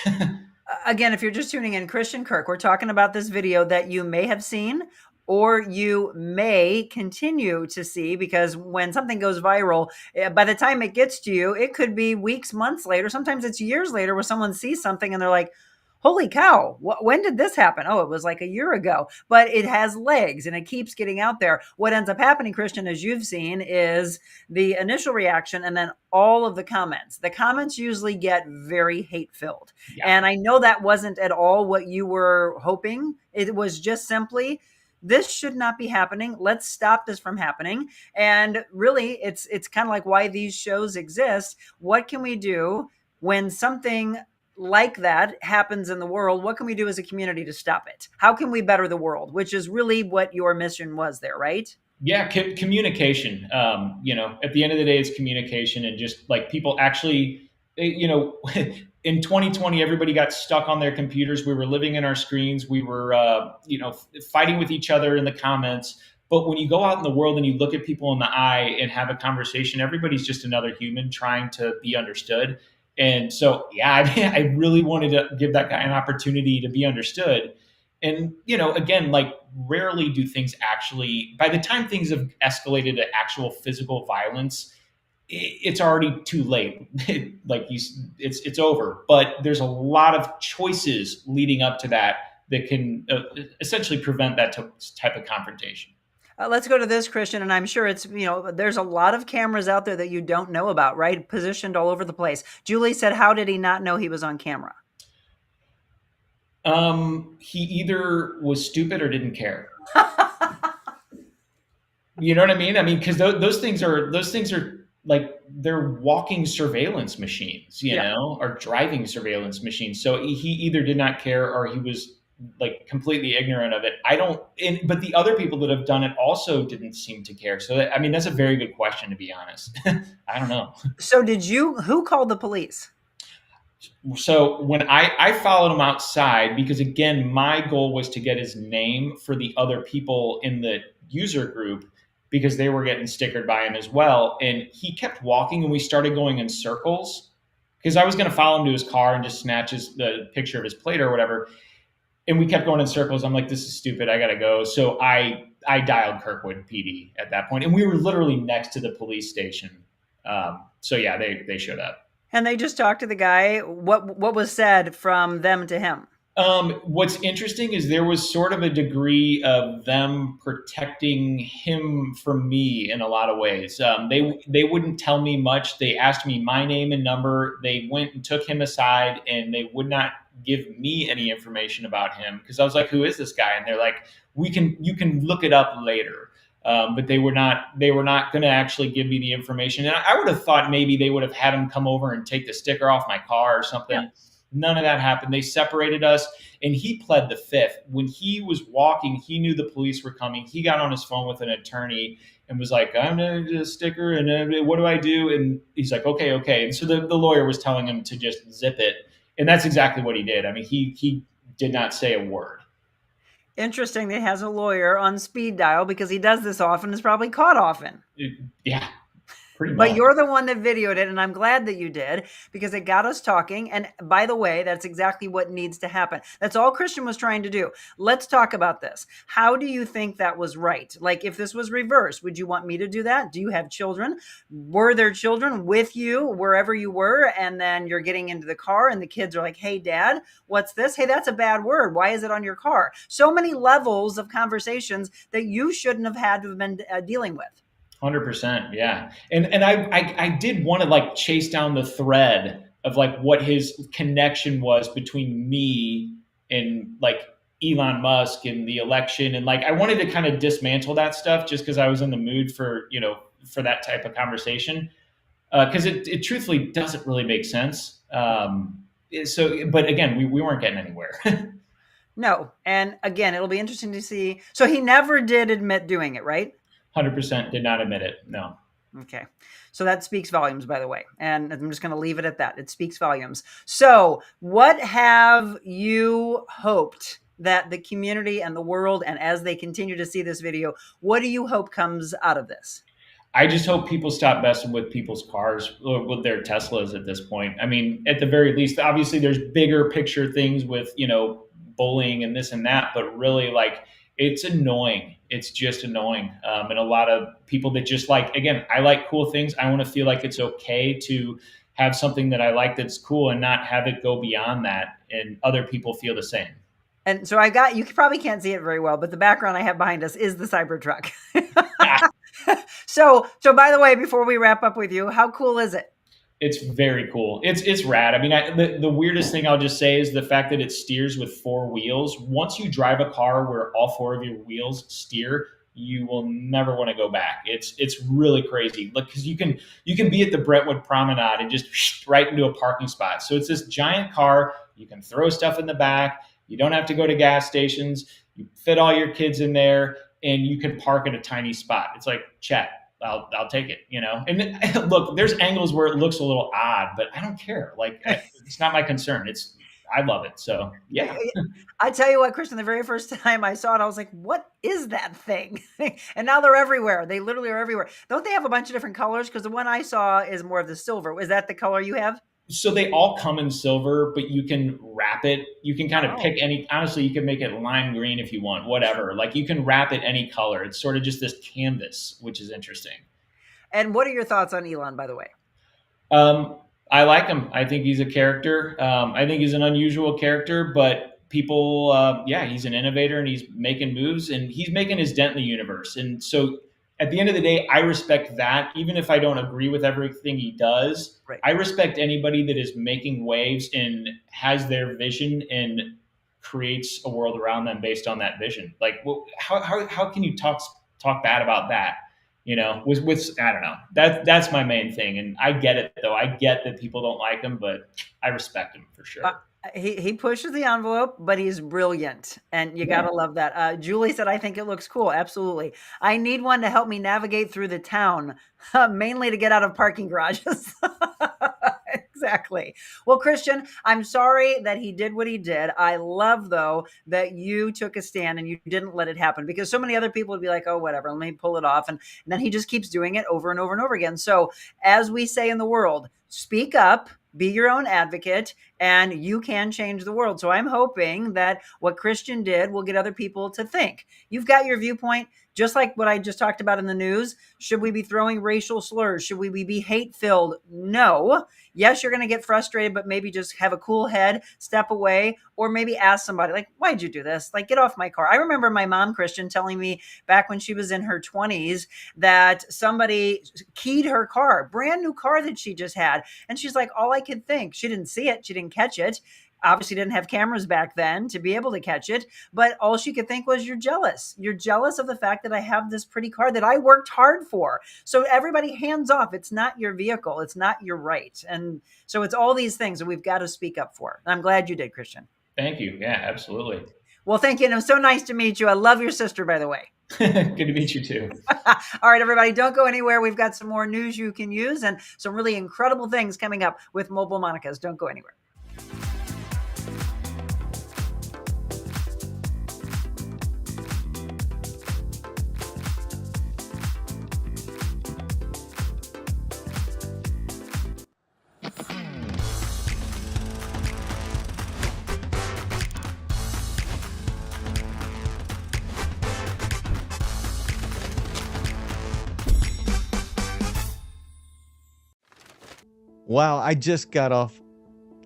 Again, if you're just tuning in, Christain Kirk, we're talking about this video that you may have seen or you may continue to see, because when something goes viral, by the time it gets to you, it could be weeks, months later. Sometimes it's years later where someone sees something and they're like, "Holy cow, when did this happen?" "Oh, it was like a year ago." But it has legs and it keeps getting out there. What ends up happening, Christain, as you've seen, is the initial reaction and then all of the comments. The comments usually get very hate-filled. Yeah. And I know that wasn't at all what you were hoping. It was just simply, this should not be happening. Let's stop this from happening. And really, it's kind of like why these shows exist. What can we do when something like that happens in the world? What can we do as a community to stop it? How can we better the world? Which is really what your mission was there, right? Yeah, communication. At the end of the day, it's communication, and just like people actually, in 2020, everybody got stuck on their computers. We were living in our screens. We were, fighting with each other in the comments. But when you go out in the world and you look at people in the eye and have a conversation, everybody's just another human trying to be understood. And so, I really wanted to give that guy an opportunity to be understood. And, again, like, rarely do things actually, by the time things have escalated to actual physical violence, it's already too late. It's over. But there's a lot of choices leading up to that can essentially prevent that type of confrontation. Let's go to this, Christain, and I'm sure it's, there's a lot of cameras out there that you don't know about, right? Positioned all over the place. Julie said, how did he not know he was on camera? He either was stupid or didn't care. You know what I mean? I mean, because those things are like, they're walking surveillance machines, or driving surveillance machines. So he either did not care or he was like completely ignorant of it. But the other people that have done it also didn't seem to care. So, that's a very good question, to be honest. I don't know. So who called the police? So when I followed him outside, because again, my goal was to get his name for the other people in the user group, because they were getting stickered by him as well. And he kept walking and we started going in circles, because I was going to follow him to his car and just snatch the picture of his plate or whatever. And we kept going in circles. I'm like, this is stupid. I got to go. So I dialed Kirkwood PD at that point. And we were literally next to the police station. They showed up. And they just talked to the guy. What was said from them to him? What's interesting is there was sort of a degree of them protecting him from me in a lot of ways. They wouldn't tell me much. They asked me my name and number. They went and took him aside, and they would not give me any information about him, because I was like, who is this guy? And they're like, you can look it up later. But they were not going to actually give me the information. And I would have thought maybe they would have had him come over and take the sticker off my car or something. Yeah. None of that happened. They separated us, and he pled the fifth. When he was walking, he knew the police were coming. He got on his phone with an attorney and was like, I'm going to do a sticker, and what do I do? And he's like, okay. And so the lawyer was telling him to just zip it. And that's exactly what he did. I mean, he did not say a word. Interesting that he has a lawyer on speed dial because he does this often. Is probably caught often. Yeah, pretty But much. you're the one that videoed it, and I'm glad that you did because it got us talking. And by the way, that's exactly what needs to happen. That's all Christian was trying to do. Let's talk about this. How do you think that was right? Like, if this was reversed, would you want me to do that? Do you have children? Were there children with you wherever you were? And then you're getting into the car, and the kids are like, "Hey, Dad, what's this? Hey, that's a bad word. Why is it on your car?" So many levels of conversations that you shouldn't have had to have been dealing with. 100%, yeah. And I did want to like chase down the thread of like what his connection was between me and like Elon Musk and the election, and like I wanted to kind of dismantle that stuff just because I was in the mood for for that type of conversation, because it truthfully doesn't really make sense. But again, we weren't getting anywhere. No. And again, it'll be interesting to see. So he never did admit doing it, right? 100% did not admit it. No. Okay. So that speaks volumes, by the way. And I'm just going to leave it at that. It speaks volumes. So what have you hoped that the community and the world, and as they continue to see this video, what do you hope comes out of this? I just hope people stop messing with people's cars or with their Teslas at this point. I mean, at the very least, obviously there's bigger picture things with, bullying and this and that, but really like it's annoying. It's just annoying. And a lot of people that just like, again, I like cool things. I want to feel like it's okay to have something that I like that's cool and not have it go beyond that. And other people feel the same. And so you probably can't see it very well, but the background I have behind us is the Cybertruck. So by the way, before we wrap up with you, how cool is it? It's very cool. It's rad. I mean, the weirdest thing I'll just say is the fact that it steers with 4 wheels. Once you drive a car where all 4 of your wheels steer, you will never want to go back. It's really crazy. Look, because you can be at the Brentwood Promenade and just right into a parking spot. So it's this giant car. You can throw stuff in the back. You don't have to go to gas stations. You fit all your kids in there, and you can park in a tiny spot. It's like, chat. I'll take it, And look, there's angles where it looks a little odd, but I don't care. Like, it's not my concern. I love it. So yeah. I tell you what, Christian, the very first time I saw it, I was like, what is that thing? And now they're everywhere. They literally are everywhere. Don't they have a bunch of different colors? Because the one I saw is more of the silver. Is that the color you have? So they all come in silver, but you can wrap it. You can kind of pick any, honestly, you can make it lime green if you want, whatever. Like you can wrap it any color. It's sort of just this canvas, which is interesting. And what are your thoughts on Elon, by the way? I like him. I think he's a character. I think he's an unusual character, but people, he's an innovator and he's making moves and he's making his dent in the universe. And so at the end of the day, I respect that. Even if I don't agree with everything he does, right. I respect anybody that is making waves and has their vision and creates a world around them based on that vision. Like, well, how can you talk bad about that? With I don't know. That's my main thing. And I get it though. I get that people don't like him, but I respect him for sure. He pushes the envelope, but he's brilliant. And you got to love that. Julie said, I think it looks cool. Absolutely. I need one to help me navigate through the town, mainly to get out of parking garages. Exactly. Well, Christian, I'm sorry that he did what he did. I love, though, that you took a stand and you didn't let it happen because so many other people would be like, oh, whatever, let me pull it off. And then he just keeps doing it over and over and over again. So as we say in the world, speak up. Be your own advocate, and you can change the world. So I'm hoping that what Christian did will get other people to think. You've got your viewpoint, just like what I just talked about in the news. Should we be throwing racial slurs? Should we be hate-filled? No. Yes, you're going to get frustrated, but maybe just have a cool head, step away, or maybe ask somebody, like, why'd you do this? Like, get off my car. I remember my mom, Christian, telling me back when she was in her 20s that somebody keyed her car, brand new car that she just had. And she's like, all I could think, she didn't see it. She didn't catch it. Obviously didn't have cameras back then to be able to catch it, but all she could think was, you're jealous. You're jealous of the fact that I have this pretty car that I worked hard for. So everybody hands off. It's not your vehicle. It's not your right. And so it's all these things that we've got to speak up for. And I'm glad you did, Christian. Thank you. Yeah, absolutely. Well, thank you. And it was so nice to meet you. I love your sister, by the way. Good to meet you too. All right, everybody, don't go anywhere. We've got some more news you can use and some really incredible things coming up with Mobile Monica's. Don't go anywhere. Wow, I just got off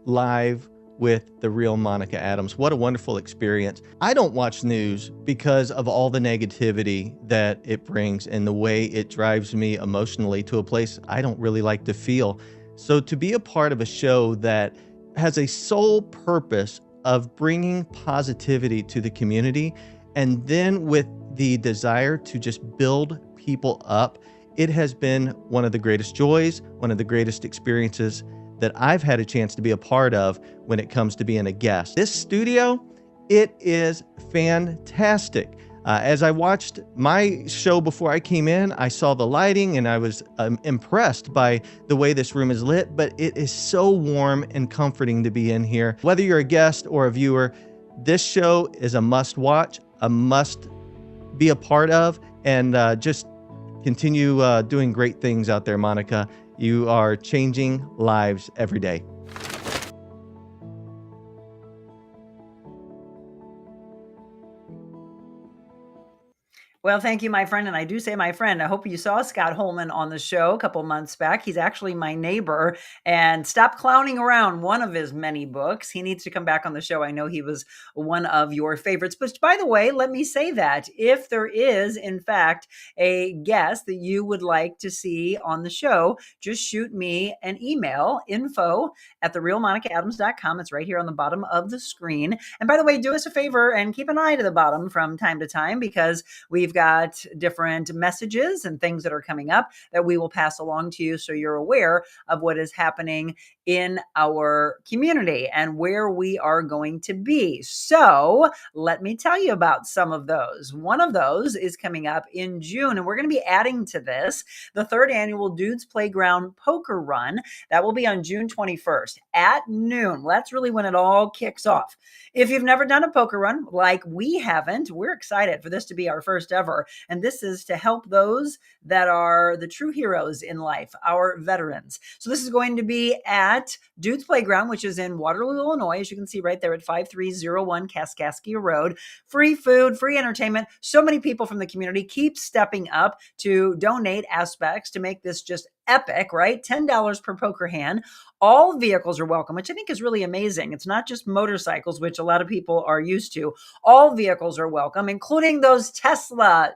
live with The Real Monica Adams. What a wonderful experience. I don't watch news because of all the negativity that it brings and the way it drives me emotionally to a place I don't really like to feel. So to be a part of a show that has a sole purpose of bringing positivity to the community, and then with the desire to just build people up, it has been one of the greatest joys, one of the greatest experiences that I've had a chance to be a part of when it comes to being a guest. This studio, it is fantastic. As I watched my show before I came in, I saw the lighting and I was impressed by the way this room is lit, but it is so warm and comforting to be in here. Whether you're a guest or a viewer, this show is a must watch, a must be a part of, and just continue doing great things out there, Monica. You are changing lives every day. Well, thank you, my friend. And I do say my friend. I hope you saw Scott Holman on the show a couple months back. He's actually my neighbor. And Stop Clowning Around, one of his many books. He needs to come back on the show. I know he was one of your favorites. But by the way, let me say that if there is, in fact, a guest that you would like to see on the show, just shoot me an email, info@TheRealMonicaAdams.com. It's right here on the bottom of the screen. And by the way, do us a favor and keep an eye to the bottom from time to time, because we've got different messages and things that are coming up that we will pass along to you so you're aware of what is happening in our community and where we are going to be. So let me tell you about some of those. One of those is coming up in June, and we're going to be adding to this the 3rd annual Dudes Playground Poker Run. That will be on June 21st at noon. That's really when it all kicks off. If you've never done a poker run like we haven't, we're excited for this to be our first ever. And this is to help those that are the true heroes in life, our veterans. So this is going to be at Dudes Playground, which is in Waterloo, Illinois, as you can see right there at 5301 Kaskaskia Road. Free food, free entertainment. So many people from the community keep stepping up to donate aspects to make this just epic, right? $10 per poker hand. All vehicles are welcome, which I think is really amazing. It's not just motorcycles, which a lot of people are used to. All vehicles are welcome, including those Tesla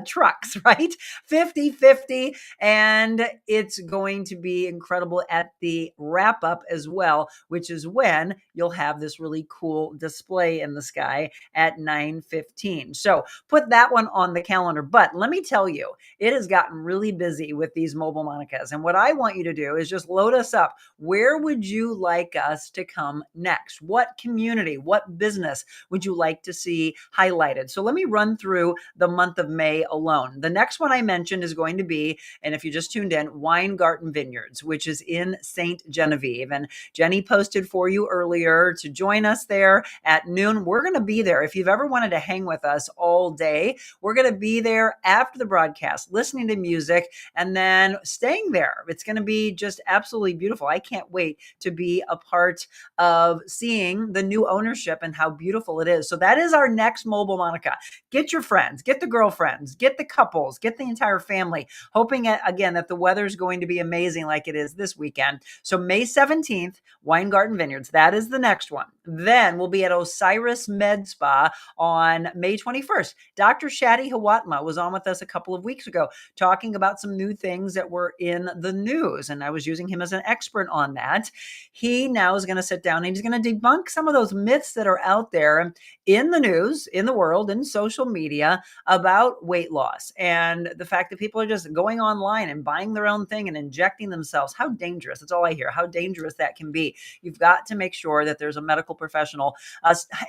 trucks, right? 50-50. And it's going to be incredible at the wrap up as well, which is when you'll have this really cool display in the sky at 9:15. So put that one on the calendar. But let me tell you, it has gotten really busy with these mobile Monicas. And what I want you to do is just load us up. Where would you like us to come next? What community, what business would you like to see highlighted? So let me run through the month of May alone. The next one I mentioned is going to be, and if you just tuned in, Weingarten Vineyards, which is in St. Genevieve. And Jenny posted for you earlier to join us there at noon. We're going to be there. If you've ever wanted to hang with us all day, we're going to be there after the broadcast, listening to music and then staying there. It's going to be just absolutely beautiful. I can't wait to be a part of seeing the new ownership and how beautiful it is. So that is our next Mobile Monica. Get your friends, get the girlfriends, get the couples, get the entire family, hoping again that the weather is going to be amazing like it is this weekend. So May 17th, Weingarten Vineyards, that is the next one. Then we'll be at Osiris Med Spa on May 21st. Dr. Shadi Hawatma was on with us a couple of weeks ago talking about some new things that were in the news, and I was using him as an expert on that. He now is going to sit down and he's going to debunk some of those myths that are out there in the news, in the world, in social media about weight loss and the fact that people are just going online and buying their own thing and injecting themselves. How dangerous. That's all I hear. How dangerous that can be. You've got to make sure that there's a medical professional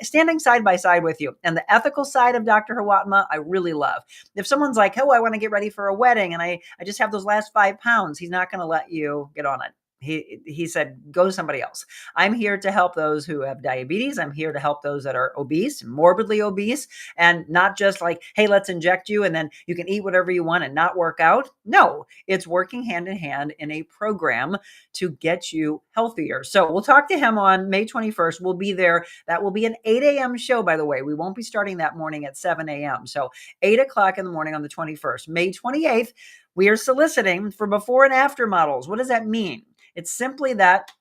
standing side by side with you. And the ethical side of Dr. Hawatma, I really love. If someone's like, oh, I want to get ready for a wedding and I just have those last 5 pounds, he's not going to let you get on it. He said, go to somebody else. I'm here to help those who have diabetes. I'm here to help those that are obese, morbidly obese, and not just like, hey, let's inject you and then you can eat whatever you want and not work out. No, it's working hand in hand in a program to get you healthier. So we'll talk to him on May 21st. We'll be there. That will be an 8 a.m. show, by the way. We won't be starting that morning at 7 a.m. So 8 o'clock in the morning on the 21st. May 28th, we are soliciting for before and after models. What does that mean? It's simply that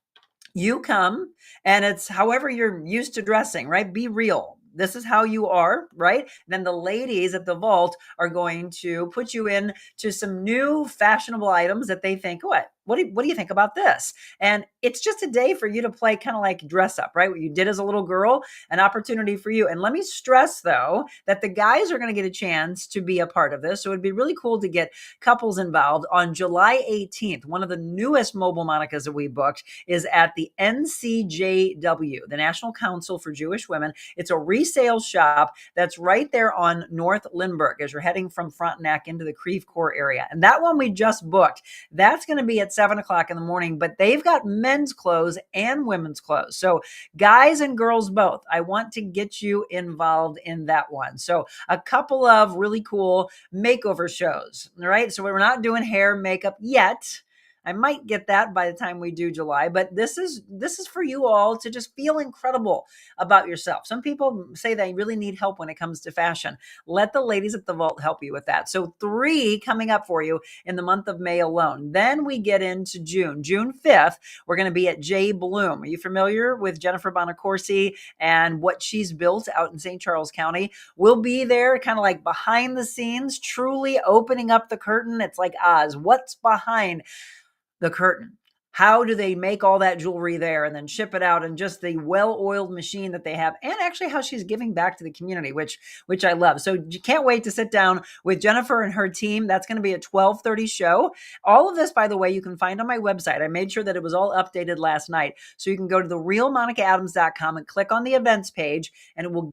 you come and it's however you're used to dressing, right? Be real. This is how you are, right? Then the ladies at the vault are going to put you in to some new fashionable items that they think, what do you think about this? And it's just a day for you to play kind of like dress up, right? What you did as a little girl, an opportunity for you. And let me stress though, that the guys are going to get a chance to be a part of this. So it'd be really cool to get couples involved on July 18th. One of the newest Mobile Monicas that we booked is at the NCJW, the National Council for Jewish Women. It's a resale shop that's right there on North Lindbergh as you're heading from Frontenac into the Creve Coeur area. And that one we just booked. That's going to be at 7:00 in the morning, but they've got men's clothes and women's clothes. So guys and girls both, I want to get you involved in that one. So a couple of really cool makeover shows, all right? So we're not doing hair, makeup yet. I might get that by the time we do July, but this is for you all to just feel incredible about yourself. Some people say they really need help when it comes to fashion. Let the ladies at the vault help you with that. So 3 coming up for you in the month of May alone. Then we get into June. June 5th, we're going to be at J. Bloom. Are you familiar with Jennifer Bonacorsi and what she's built out in St. Charles County? We'll be there kind of like behind the scenes, truly opening up the curtain. It's like Oz. What's behind the curtain? How do they make all that jewelry there and then ship it out, and just the well-oiled machine that they have, and actually how she's giving back to the community, which I love. So you can't wait to sit down with Jennifer and her team. That's going to be a 12:30 show. All of this, by the way, you can find on my website. I made sure that it was all updated last night. So you can go to TheRealMonicaAdams.com and click on the events page, and it will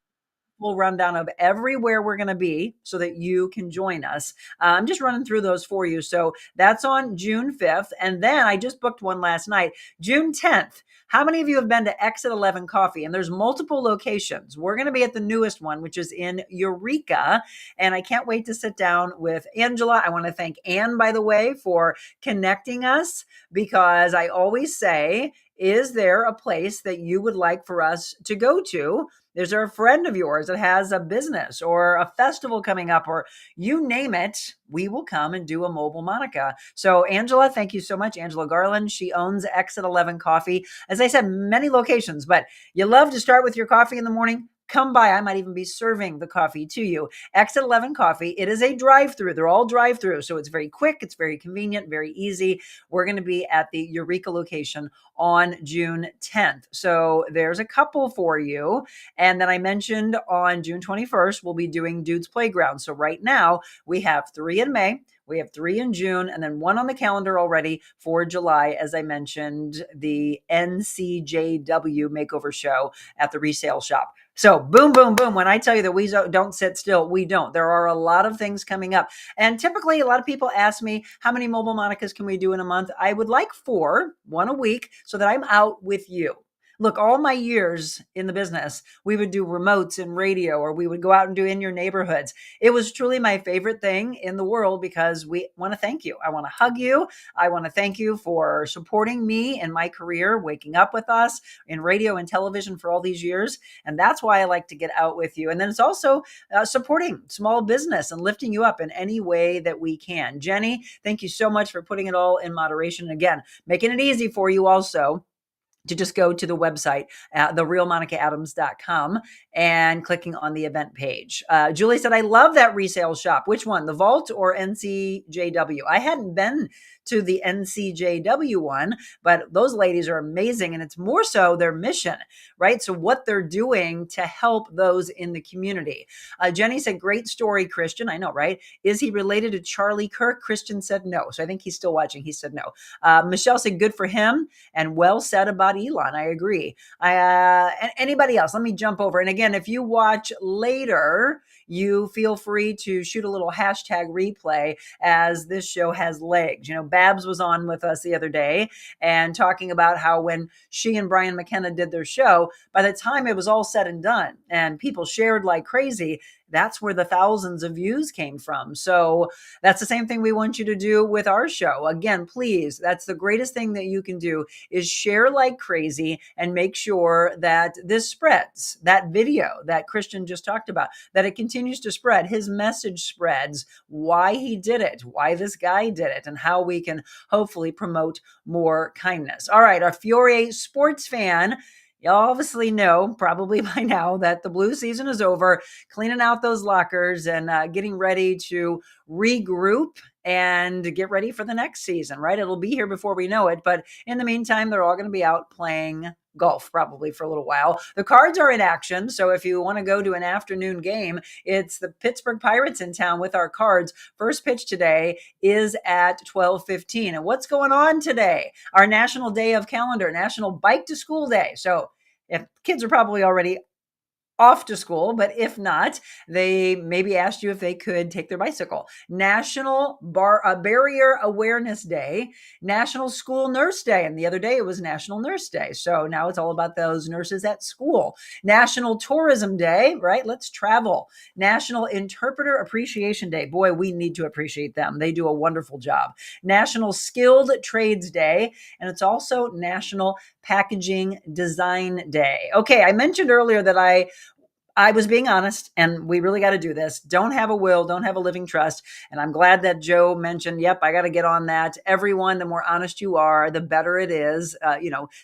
full rundown of everywhere we're going to be so that you can join us. I'm just running through those for you. So that's on June 5th. And then I just booked one last night, June 10th. How many of you have been to Exit 11 Coffee? And there's multiple locations. We're going to be at the newest one, which is in Eureka. And I can't wait to sit down with Angela. I want to thank Ann, by the way, for connecting us, because I always say, is there a place that you would like for us to go to? Is there a friend of yours that has a business or a festival coming up, or you name it, we will come and do a Mobile Monica. So Angela, thank you so much. Angela Garland, she owns Exit 11 Coffee. As I said, many locations, but you love to start with your coffee in the morning. Come by. I might even be serving the coffee to you. Exit 11 Coffee. It is a drive-through. They're all drive-through. So it's very quick. It's very convenient, very easy. We're going to be at the Eureka location on June 10th. So there's a couple for you. And then I mentioned on June 21st, we'll be doing Dude's Playground. So right now we have 3 in May. We have 3 in June, and then 1 on the calendar already for July. As I mentioned, the NCJW makeover show at the resale shop. So boom, boom, boom. When I tell you that we don't sit still, we don't. There are a lot of things coming up. And typically a lot of people ask me, how many Mobile Monicas can we do in a month? I would like 4, 1 a week, so that I'm out with you. Look, all my years in the business, we would do remotes and radio, or we would go out and do in your neighborhoods. It was truly my favorite thing in the world, because we want to thank you. I want to hug you. I want to thank you for supporting me in my career, waking up with us in radio and television for all these years. And that's why I like to get out with you. And then it's also supporting small business and lifting you up in any way that we can. Jenny, thank you so much for putting it all in moderation. Again, making it easy for you also to just go to the website at TheRealMonicaAdams.com and clicking on the event page. Julie said, I love that resale shop. Which one, the Vault or NCJW? I hadn't been to the NCJW one, but those ladies are amazing. And it's more so their mission, right? So what they're doing to help those in the community. Jenny said, great story, Christian. I know, right? Is he related to Charlie Kirk? Christian said no. So I think he's still watching. He said no. Michelle said, good for him, and well said about Elon. I agree. And anybody else? Let me jump over. And again, if you watch later, you feel free to shoot a little hashtag replay, as this show has legs. You know, Babs was on with us the other day and talking about how when she and Brian McKenna did their show, by the time it was all said and done and people shared like crazy, that's where the thousands of views came from. So that's the same thing we want you to do with our show. Again, please, that's the greatest thing that you can do is share like crazy and make sure that this spreads. That video that Christain just talked about, that it continues to spread. His message spreads, why he did it, why this guy did it, and how we can hopefully promote more kindness. All right, our Fiore sports fan, you obviously know probably by now that the blue season is over, cleaning out those lockers and getting ready to regroup and get ready for the next season, right? It'll be here before we know it. But in the meantime, they're all going to be out playing golf probably for a little while. The Cards are in action. So if you want to go to an afternoon game, it's the Pittsburgh Pirates in town with our Cards. First pitch today is at 12:15. And what's going on today? Our National Day of Calendar, National Bike to School Day. So if kids are probably already off to school, but if not, they maybe asked you if they could take their bicycle. National Barrier Awareness Day, National School Nurse Day, and the other day it was National Nurse Day. So now it's all about those nurses at school. National Tourism Day, right? Let's travel. National Interpreter Appreciation Day. Boy, we need to appreciate them. They do a wonderful job. National Skilled Trades Day, and it's also National Packaging Design Day. Okay, I mentioned earlier that I was being honest, and we really got to do this. Don't have a will, don't have a living trust. And I'm glad that Joe mentioned, yep, I got to get on that. Everyone, the more honest you are, the better it is.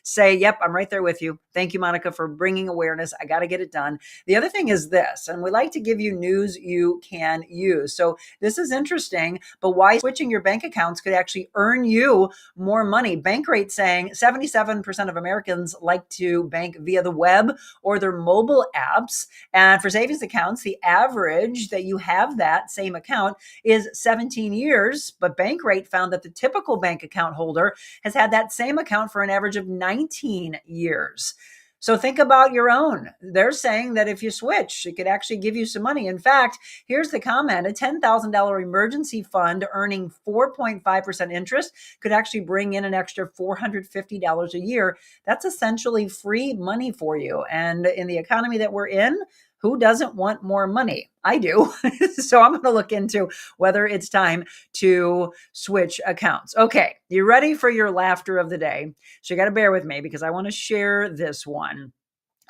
Say, yep, I'm right there with you. Thank you, Monica, for bringing awareness. I got to get it done. The other thing is this, and we like to give you news you can use. So this is interesting, but why switching your bank accounts could actually earn you more money. Bankrate saying 77% of Americans like to bank via the web or their mobile apps. And for savings accounts, the average that you have that same account is 17 years. But Bankrate found that the typical bank account holder has had that same account for an average of 19 years. So think about your own. They're saying that if you switch, it could actually give you some money. In fact, here's the comment. A $10,000 emergency fund earning 4.5% interest could actually bring in an extra $450 a year. That's essentially free money for you. And in the economy that we're in, who doesn't want more money? I do. So I'm going to look into whether it's time to switch accounts. Okay, you ready for your laughter of the day? So you got to bear with me because I want to share this one.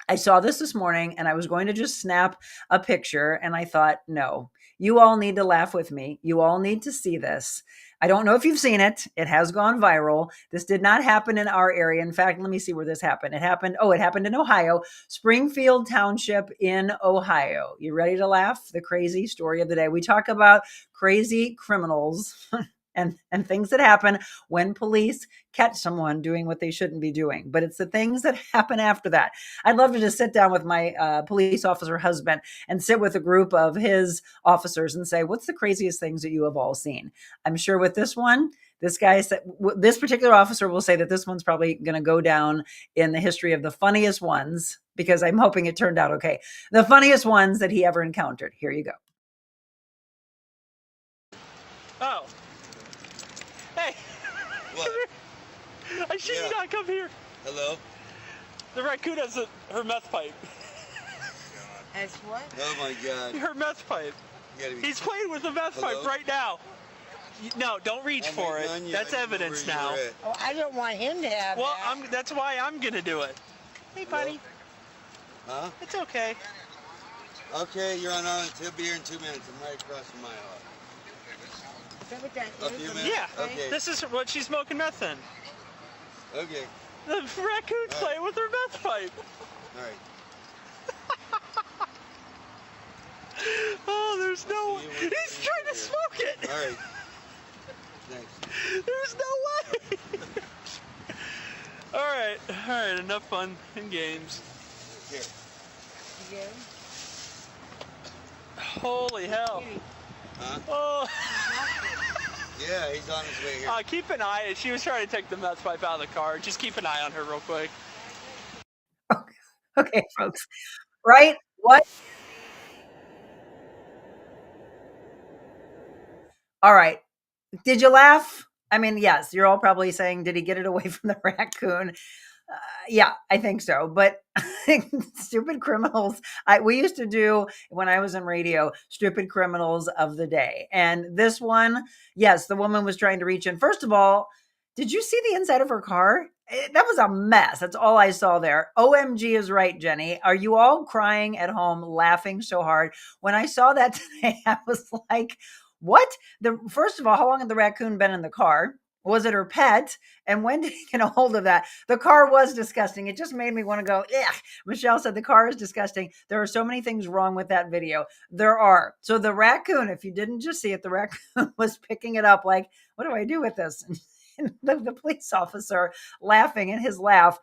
I saw this morning and I was going to just snap a picture and I thought, no, you all need to laugh with me. You all need to see this. I don't know if you've seen it. It has gone viral. This did not happen in our area. In fact, let me see where this happened. It happened in Ohio, Springfield Township in Ohio. You ready to laugh? The crazy story of the day. We talk about crazy criminals and things that happen when police catch someone doing what they shouldn't be doing. But it's the things that happen after that. I'd love to just sit down with my police officer husband and sit with a group of his officers and say, what's the craziest things that you have all seen? I'm sure with this one, this particular officer will say that this one's probably going to go down in the history of the funniest ones, because I'm hoping it turned out okay. The funniest ones that he ever encountered. Here you go. Oh. Hey. What? I should not come here. Hello? The raccoon has her meth pipe. As what? Oh my God. Her meth pipe. He's playing with the meth pipe right now. No, don't reach for it. That's evidence now. Oh, I don't want him to have that. Well, that's why I'm going to do it. Hey, buddy. Huh? It's okay. Okay, you're on Island. He'll be here in 2 minutes. I'm right across from my house. Is that what that A is? few minutes? Yeah. Okay. This is what she's smoking meth in. Okay. The raccoon's playing with her meth pipe. All right. Oh, there's no way. He's trying to smoke it. All right. Thanks. There's no way. All right. Enough fun and games. Here. Yeah. Holy hell. Huh? Oh. Yeah, he's on his way here. Keep an eye. She was trying to take the meth pipe out of the car. Just keep an eye on her real quick. Okay, folks. Right? What? All right. Did you laugh? I mean, yes, you're all probably saying, did he get it away from the raccoon? Yeah, I think so. But stupid criminals. We used to do, when I was in radio, stupid criminals of the day. And this one, yes, the woman was trying to reach in. First of all, did you see the inside of her car? That was a mess. That's all I saw there. OMG is right, Jenny. Are you all crying at home, laughing so hard? When I saw that today, I was like, what? First of all, how long had the raccoon been in the car? Was it her pet? And when did he get a hold of that? The car was disgusting. It just made me want to go, yeah. Michelle said the car is disgusting. There are so many things wrong with that video. There are. So the raccoon, if you didn't just see it, the raccoon was picking it up like, what do I do with this? And the police officer laughing at his laugh.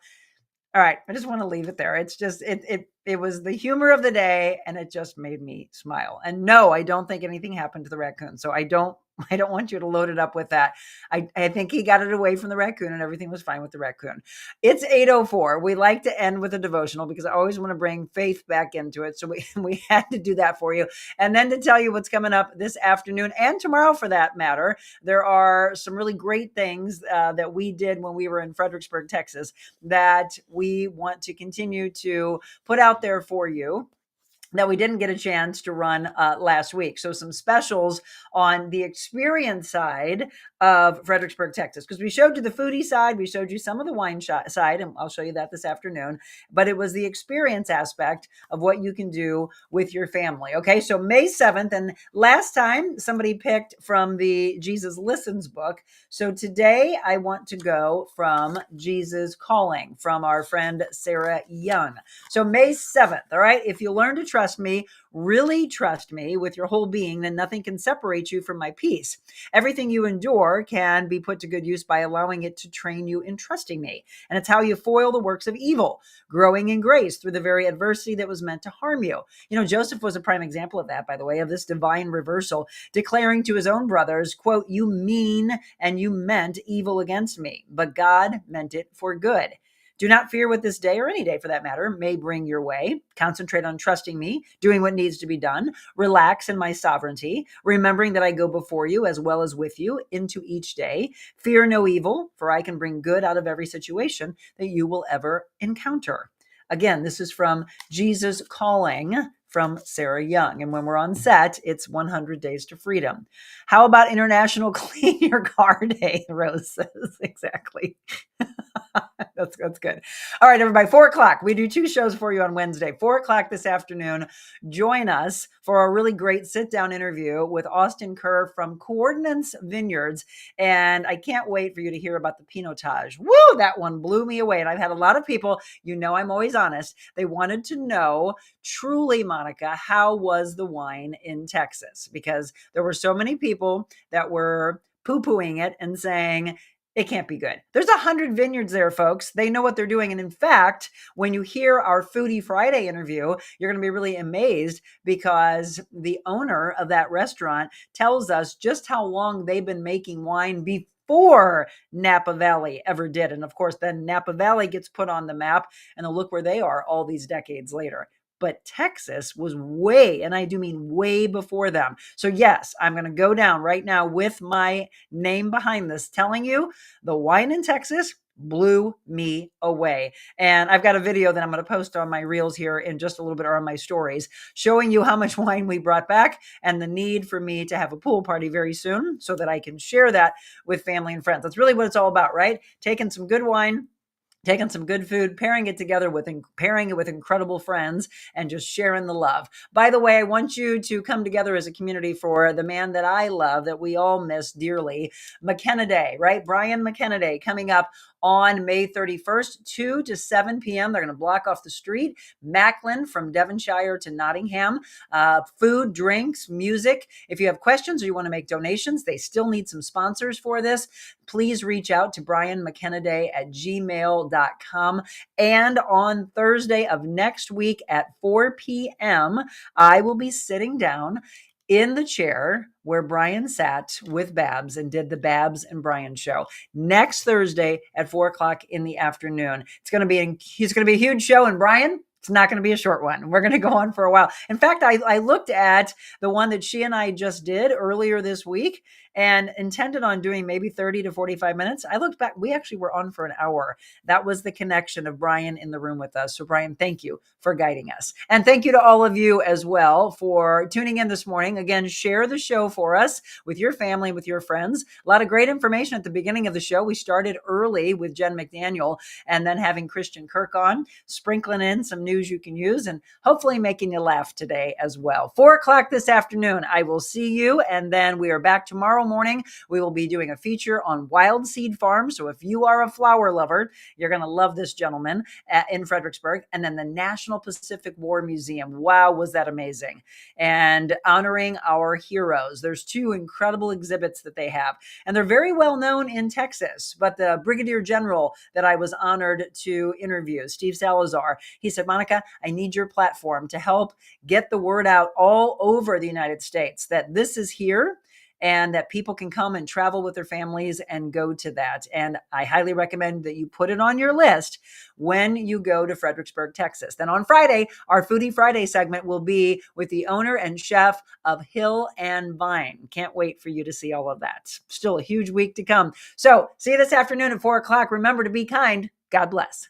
All right. I just want to leave it there. It's just, it was the humor of the day, and it just made me smile. And no, I don't think anything happened to the raccoon. So I don't want you to load it up with that. I think he got it away from the raccoon and everything was fine with the raccoon. It's 8:04. We like to end with a devotional because I always want to bring faith back into it. So we had to do that for you. And then to tell you what's coming up this afternoon and tomorrow for that matter, there are some really great things that we did when we were in Fredericksburg, Texas, that we want to continue to put out there for you that we didn't get a chance to run last week. So some specials on the experience side of Fredericksburg, Texas, because we showed you the foodie side, we showed you some of the wine side, and I'll show you that this afternoon, but it was the experience aspect of what you can do with your family. Okay, so May 7th, and last time somebody picked from the Jesus Listens book. So today I want to go from Jesus Calling from our friend Sarah Young. So May 7th, all right, if you learn to trust me, really trust me with your whole being, then nothing can separate you from my peace. Everything you endure can be put to good use by allowing it to train you in trusting me. And it's how you foil the works of evil, growing in grace through the very adversity that was meant to harm you. You know, Joseph was a prime example of that, by the way, of this divine reversal, declaring to his own brothers, quote, "You mean and you meant evil against me, but God meant it for good." Do not fear what this day, or any day for that matter, may bring your way. Concentrate on trusting me, doing what needs to be done. Relax in my sovereignty, remembering that I go before you as well as with you into each day. Fear no evil, for I can bring good out of every situation that you will ever encounter. Again, this is from Jesus Calling from Sarah Young. And when we're on set, it's 100 Days to Freedom. How about International Clean Your Car Day, Rose says. Exactly. That's good. All right, everybody, 4:00. We do 2 shows for you on Wednesday. 4:00 this afternoon. Join us for a really great sit-down interview with Christain Kirk from Coordinates Vineyards. And I can't wait for you to hear about the Pinotage. Woo, that one blew me away. And I've had a lot of people, you know I'm always honest, they wanted to know, truly, Monica, how was the wine in Texas? Because there were so many people that were poo-pooing it and saying, it can't be good. There's 100 vineyards there, folks. They know what they're doing. And in fact, when you hear our Foodie Friday interview, you're going to be really amazed because the owner of that restaurant tells us just how long they've been making wine before Napa Valley ever did. And of course, then Napa Valley gets put on the map, and then look where they are all these decades later. But Texas was way, and I do mean way before them. So yes, I'm going to go down right now with my name behind this, telling you the wine in Texas blew me away. And I've got a video that I'm going to post on my reels here in just a little bit, or on my stories, showing you how much wine we brought back and the need for me to have a pool party very soon so that I can share that with family and friends. That's really what it's all about, right? Taking some good wine, taking some good food, pairing it with incredible friends, and just sharing the love. By the way, I want you to come together as a community for the man that I love, that we all miss dearly, McKenna Day, right? Brian McKenna Day coming up on May 31st, 2 to 7 p.m. They're going to block off the street. Macklin from Devonshire to Nottingham. Food, drinks, music. If you have questions or you want to make donations, they still need some sponsors for this. Please reach out to brianmckennaday@gmail.com. And on Thursday of next week at 4 p.m., I will be sitting down in the chair where Brian sat with Babs and did the Babs and Brian show next Thursday at 4:00 in the afternoon. It's going to be a huge show. And Brian, it's not going to be a short one. We're going to go on for a while. In fact, I looked at the one that she and I just did earlier this week, and intended on doing maybe 30 to 45 minutes. I looked back, we actually were on for an hour. That was the connection of Brian in the room with us. So Brian, thank you for guiding us. And thank you to all of you as well for tuning in this morning. Again, share the show for us with your family, with your friends. A lot of great information at the beginning of the show. We started early with Jen McDaniel and then having Christain Kirk on, sprinkling in some news you can use and hopefully making you laugh today as well. 4:00 this afternoon, I will see you. And then we are back tomorrow morning. We will be doing a feature on wild seed farms. So if you are a flower lover, you're going to love this gentleman in Fredericksburg. And then the National Pacific War Museum. Wow, was that amazing. And honoring our heroes. There's 2 incredible exhibits that they have. And they're very well known in Texas. But the Brigadier General that I was honored to interview, Steve Salazar, he said, Monica, I need your platform to help get the word out all over the United States that this is here and that people can come and travel with their families and go to that. And I highly recommend that you put it on your list when you go to Fredericksburg, Texas. Then on Friday, our Foodie Friday segment will be with the owner and chef of Hill and Vine. Can't wait for you to see all of that. Still a huge week to come. So see you this afternoon at 4:00. Remember to be kind. God bless.